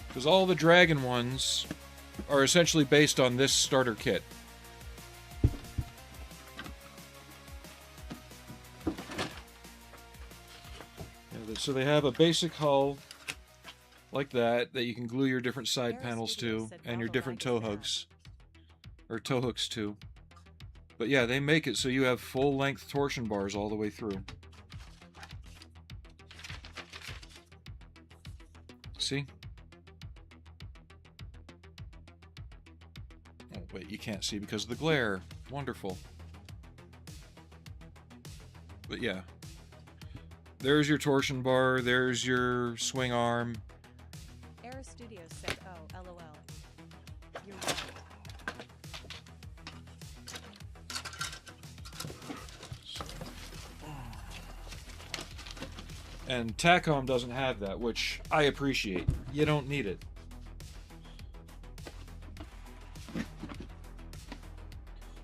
Because all the Dragon ones are essentially based on this starter kit. So they have a basic hull like that you can glue your different side panels to and your different tow hooks. Or tow hooks to. But yeah, they make it so you have full length torsion bars all the way through. See? Oh, wait, you can't see because of the glare. Wonderful. But yeah. There's your torsion bar, there's your swing arm. Era Studios said, oh, lol. You're right. And Takom doesn't have that, which I appreciate. You don't need it.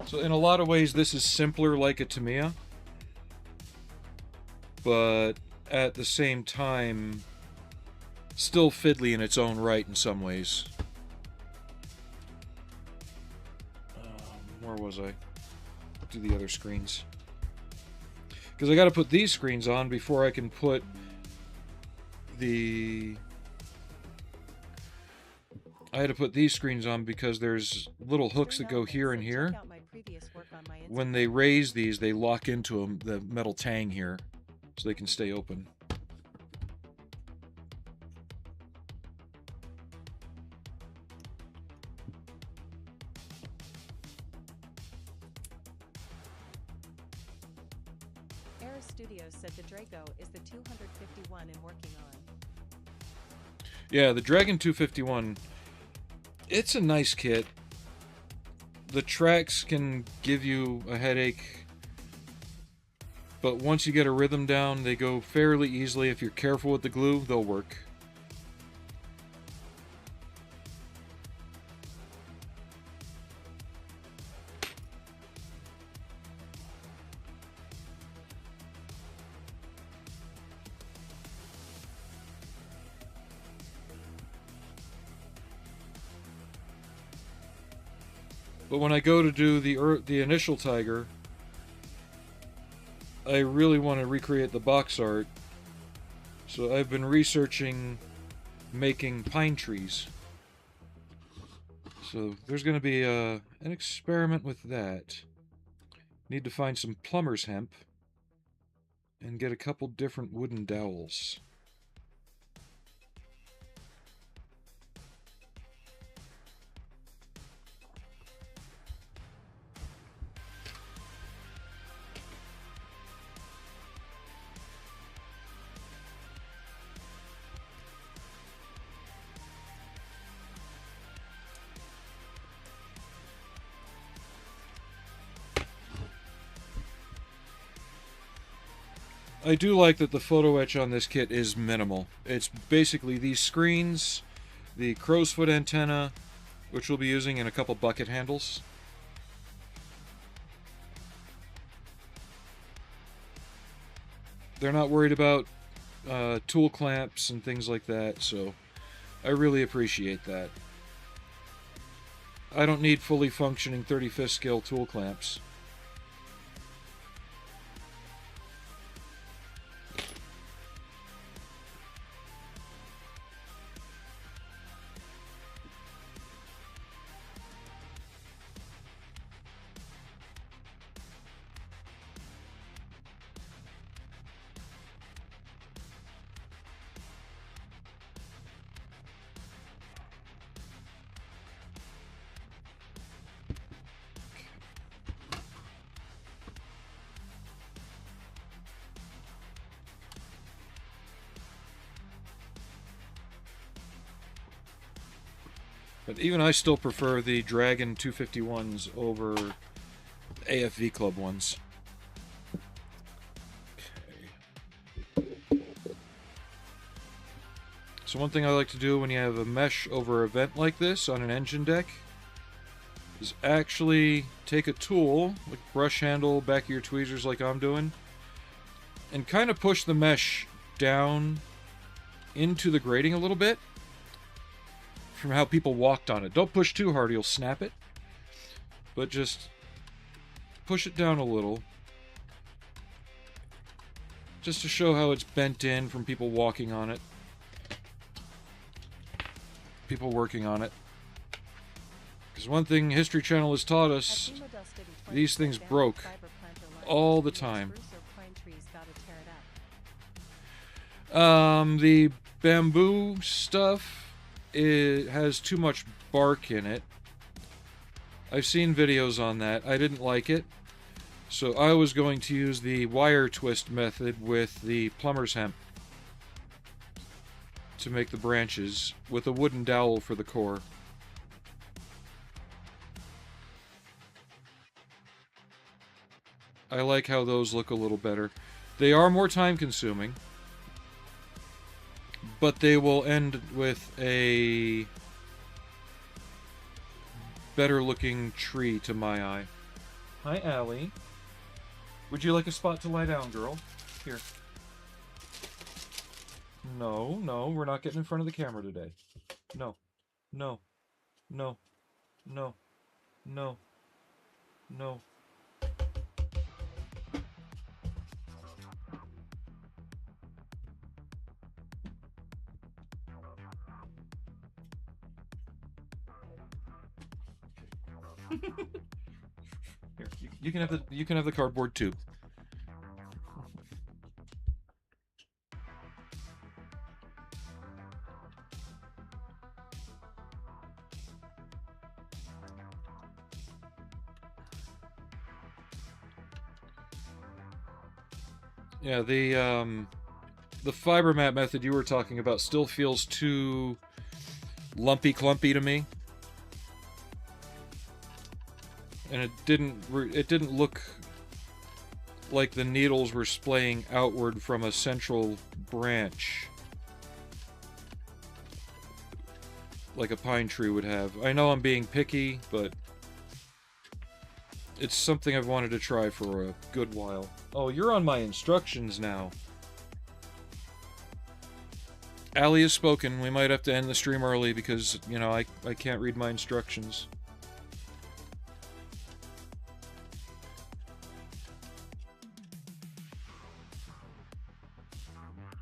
So in a lot of ways, this is simpler like a Tamiya. But at the same time, still fiddly in its own right in some ways. Where was I? Do the other screens. Because I got to put these screens on before I can put the... I had to put these screens on because there's little hooks that go here and here. When they raise these, they lock into them, the metal tang here, so they can stay open. Era Studios said the Drago is the 251 and working on. Yeah, the Dragon 251, it's a nice kit. The tracks can give you a headache, but once you get a rhythm down, they go fairly easily. If you're careful with the glue, they'll work. But when I go to do the initial Tiger, I really want to recreate the box art. So I've been researching making pine trees. So there's going to be an experiment with that. Need to find some plumber's hemp and get a couple different wooden dowels. I do like that the photo etch on this kit is minimal. It's basically these screens, the crow's foot antenna, which we'll be using in a couple bucket handles. They're not worried about tool clamps and things like that, so I really appreciate that. I don't need fully functioning 35th scale tool clamps. But even I still prefer the Dragon 251s over AFV Club ones. Okay. So one thing I like to do when you have a mesh over a vent like this on an engine deck is actually take a tool, like brush handle, back of your tweezers like I'm doing, and kind of push the mesh down into the grating a little bit. From how people walked on it. Don't push too hard, you'll snap it. But just push it down a little. Just to show how it's bent in from people walking on it. People working on it. Because one thing History Channel has taught us, these things broke all the time. The bamboo stuff, it has too much bark in it. I've seen videos on that. I didn't like it. So I was going to use the wire twist method with the plumber's hemp to make the branches, with a wooden dowel for the core. I like how those look a little better. They are more time consuming, but they will end with a better looking tree to my eye. Hi, Allie. Would you like a spot to lie down, girl? Here. No, no, we're not getting in front of the camera today. No, no, no, no, no, no. Here, you can have the cardboard too. Yeah, the fiber mat method you were talking about still feels too lumpy clumpy to me. And it didn't look like the needles were splaying outward from a central branch like a pine tree would have. I know I'm being picky, but it's something I've wanted to try for a good while. Oh, you're on my instructions now. Allie has spoken. We might have to end the stream early because, you know, I can't read my instructions.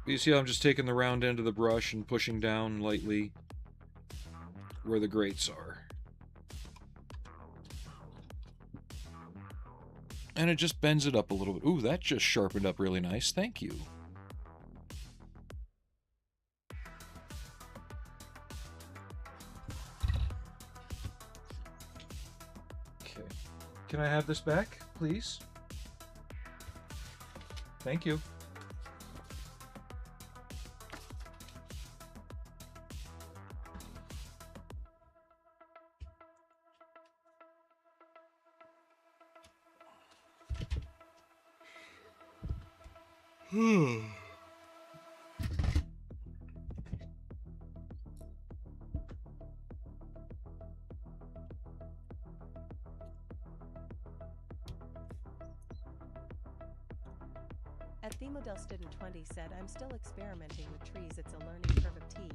You see how I'm just taking the round end of the brush and pushing down lightly where the grates are. And it just bends it up a little bit. Ooh, that just sharpened up really nice. Thank you. Okay. Can I have this back, please? Thank you. At Themodel Student 20 said, I'm still experimenting with trees. It's a learning curve of tea.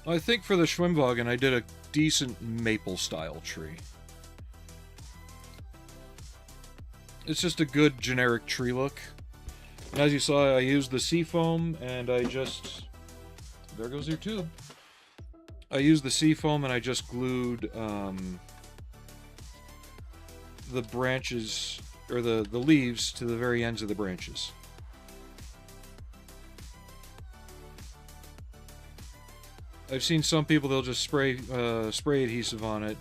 I think for the Schwimmwagen, I did a decent maple-style tree. It's just a good generic tree look. And as you saw, I used the seafoam, and I just... There goes your tube. I used the seafoam, and I just glued the branches, or the leaves, to the very ends of the branches. I've seen some people, they'll just spray adhesive on it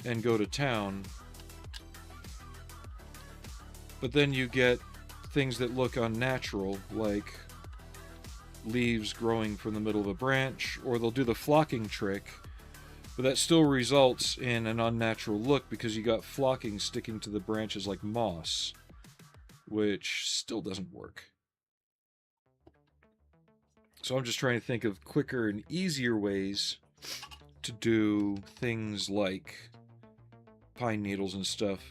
and go to town. But then you get things that look unnatural, like leaves growing from the middle of a branch, or they'll do the flocking trick, but that still results in an unnatural look because you got flocking sticking to the branches like moss, which still doesn't work. So I'm just trying to think of quicker and easier ways to do things like pine needles and stuff.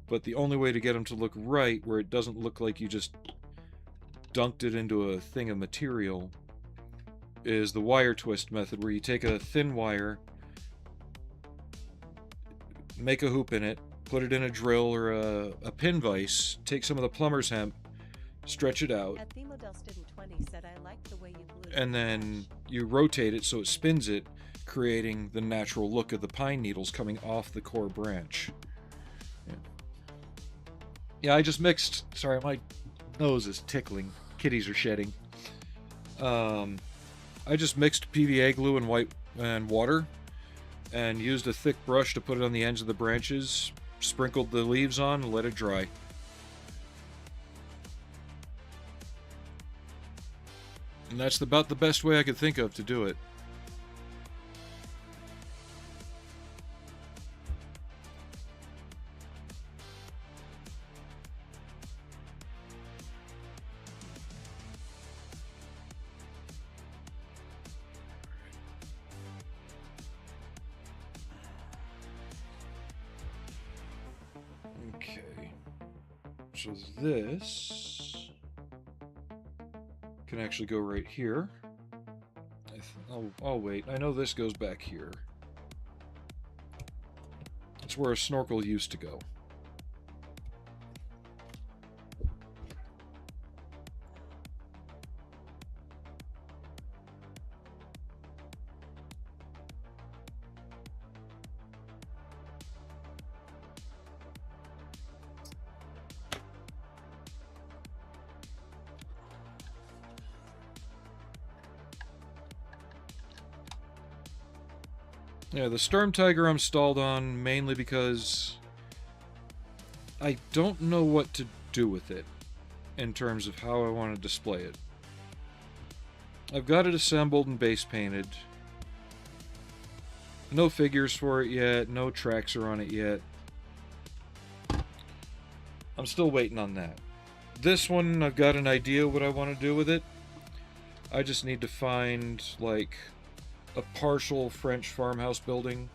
But the only way to get them to look right, where it doesn't look like you just dunked it into a thing of material, is the wire twist method, where you take a thin wire, make a hoop in it, put it in a drill or a pin vise, take some of the plumber's hemp, stretch it out, At Themodel Student 20 said, I like the way you glue. and then you rotate it so it spins it, creating the natural look of the pine needles coming off the core branch. Yeah. Yeah, I just mixed. Sorry, my nose is tickling. Kitties are shedding. I just mixed PVA glue and white and water, and used a thick brush to put it on the ends of the branches. Sprinkled the leaves on and let it dry. And that's about the best way I could think of to do it. Okay. So this can actually go right here. Oh, wait. I know this goes back here. It's where a snorkel used to go. Yeah, the Storm Tiger I'm stalled on mainly because I don't know what to do with it in terms of how I want to display it. I've got it assembled and base painted. No figures for it yet, no tracks are on it yet. I'm still waiting on that. This one, I've got an idea what I want to do with it. I just need to find, like, a partial French farmhouse building.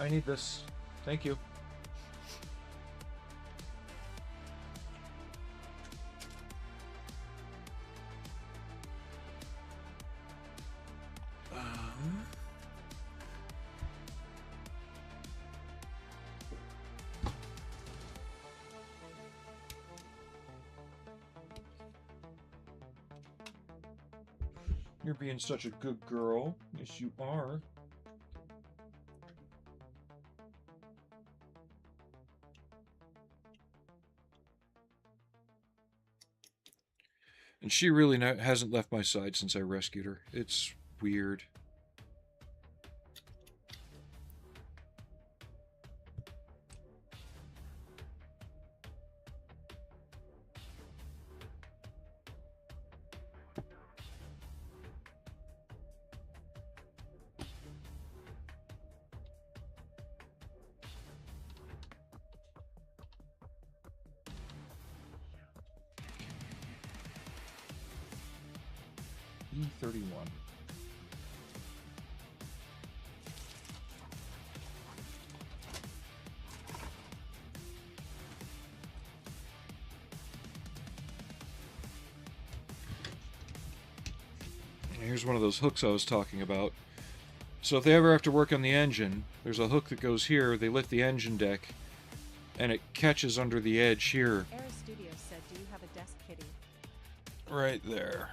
I need this. Thank you. You're being such a good girl. Yes, you are. And she really hasn't left my side since I rescued her. It's weird. E31. Here's one of those hooks I was talking about. So if they ever have to work on the engine, there's a hook that goes here, they lift the engine deck, and it catches under the edge here. Era Studios said, do you have a desk kitty? Right there.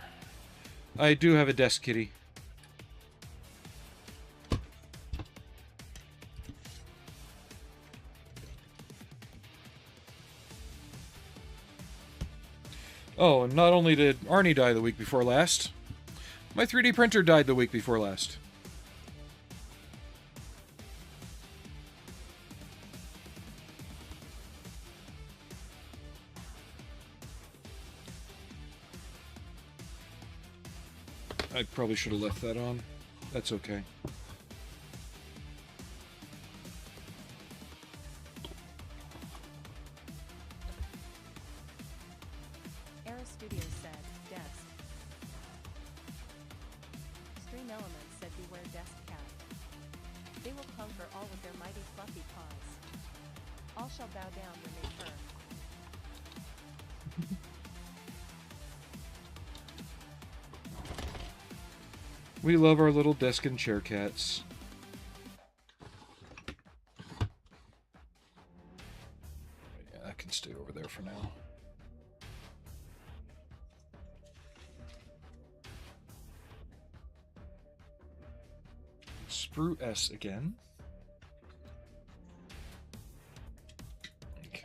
I do have a desk kitty. Oh, and not only did Arnie die the week before last, my 3D printer died the week before last. I probably should have left that on. That's okay. Era Studios said, desk. Stream Elements said, beware desk cat. They will conquer all with their mighty fluffy paws. All shall bow down when they purr. We love our little desk and chair cats. Yeah, that can stay over there for now. sprue S again. Okay.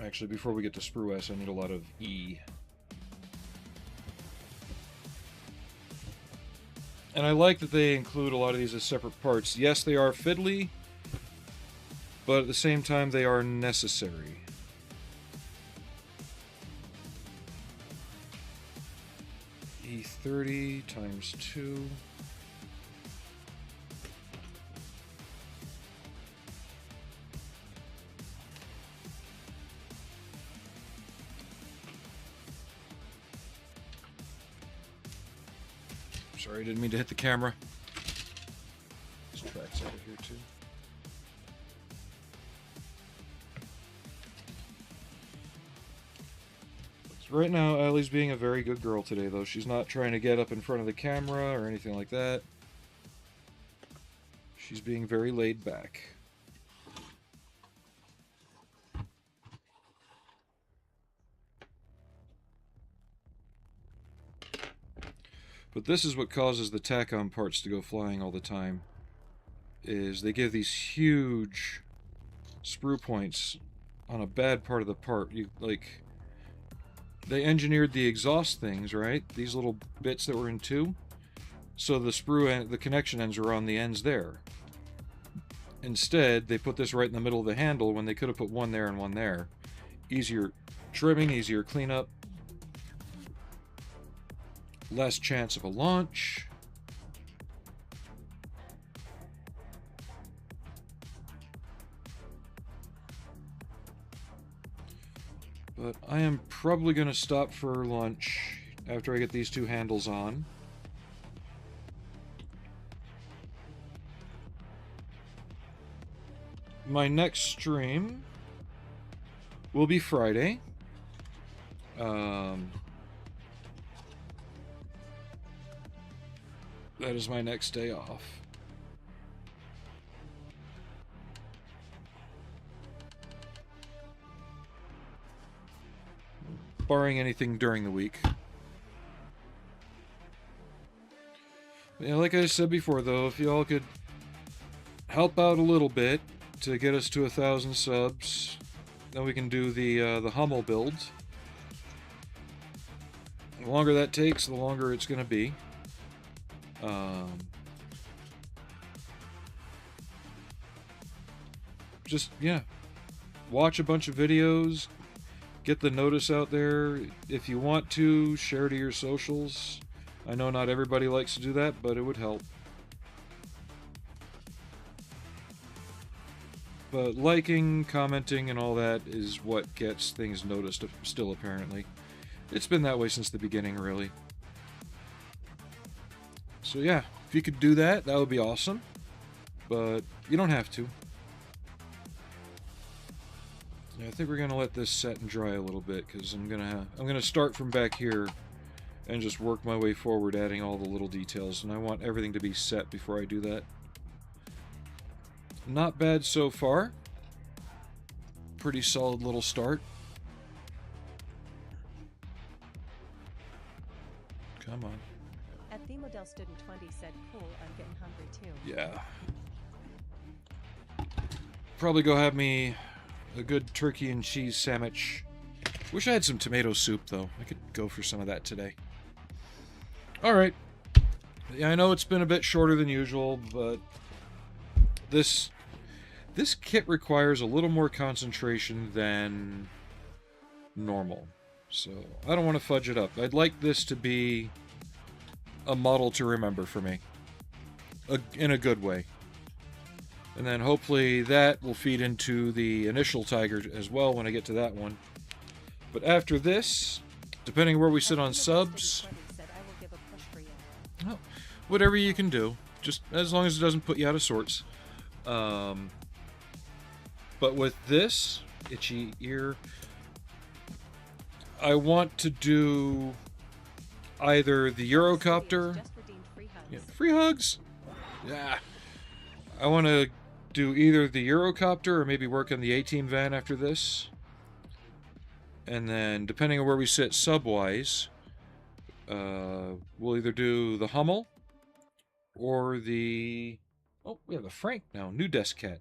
Actually, before we get to sprue S, I need a lot of E. And I like that they include a lot of these as separate parts. Yes, they are fiddly, but at the same time, they are necessary. E30 times 2. Sorry, I didn't mean to hit the camera. This track's out of here too. Right now, Allie's being a very good girl today, though. She's not trying to get up in front of the camera or anything like that. She's being very laid back. But this is what causes the Takom parts to go flying all the time. Is they give these huge sprue points on a bad part of the part. They engineered the exhaust things, right? These little bits that were in 2. So the sprue and the connection ends are on the ends there. Instead, they put this right in the middle of the handle when they could have put one there and one there. Easier trimming, easier cleanup. Less chance of a launch. But I am probably going to stop for lunch after I get these 2 handles on. My next stream will be Friday. That is my next day off. Barring anything during the week. Yeah, like I said before, though, if y'all could help out a little bit to get us to 1,000 subs, then we can do the Hummel build. The longer that takes, the longer it's going to be. Just, yeah, watch a bunch of videos, get the notice out there. If you want to, share to your socials. I know not everybody likes to do that, but it would help. But liking, commenting, and all that is what gets things noticed still, apparently. It's been that way since the beginning, really. So yeah, if you could do that, that would be awesome. But you don't have to. Yeah, I think we're gonna let this set and dry a little bit, because I'm gonna start from back here and just work my way forward, adding all the little details, and I want everything to be set before I do that. Not bad so far. Pretty solid little start. Come on. At the Model Student 20 said, cool, I'm getting hungry too. Yeah. Probably go have me a good turkey and cheese sandwich. Wish I had some tomato soup, though. I could go for some of that today. Alright. Yeah, I know it's been a bit shorter than usual, but this kit requires a little more concentration than normal. So, I don't want to fudge it up. I'd like this to be a model to remember for me. In a good way. And then hopefully that will feed into the initial Tiger as well when I get to that one. But after this, depending where we sit on subs, well, whatever you can do. Just as long as it doesn't put you out of sorts. But with this, itchy ear, I want to do either the Eurocopter. Yeah, free hugs! Yeah. I want to do either the Eurocopter or maybe work on the A-Team van after this. And then, depending on where we sit sub-wise, we'll either do the Hummel or the... Oh, we have a Frank now, new desk cat.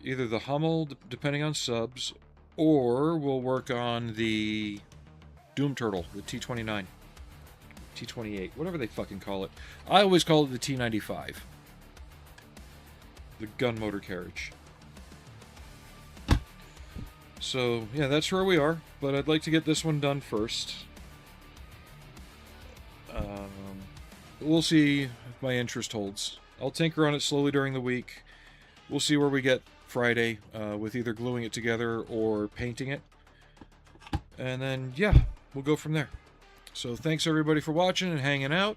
Either the Hummel, depending on subs, or we'll work on the Doom Turtle, the T-29. T-28, whatever they fucking call it. I always call it the T-95. The gun motor carriage. So, yeah, that's where we are, but I'd like to get this one done first. We'll see if my interest holds. I'll tinker on it slowly during the week. We'll see where we get Friday with either gluing it together or painting it. And then, yeah, we'll go from there. So thanks everybody for watching and hanging out.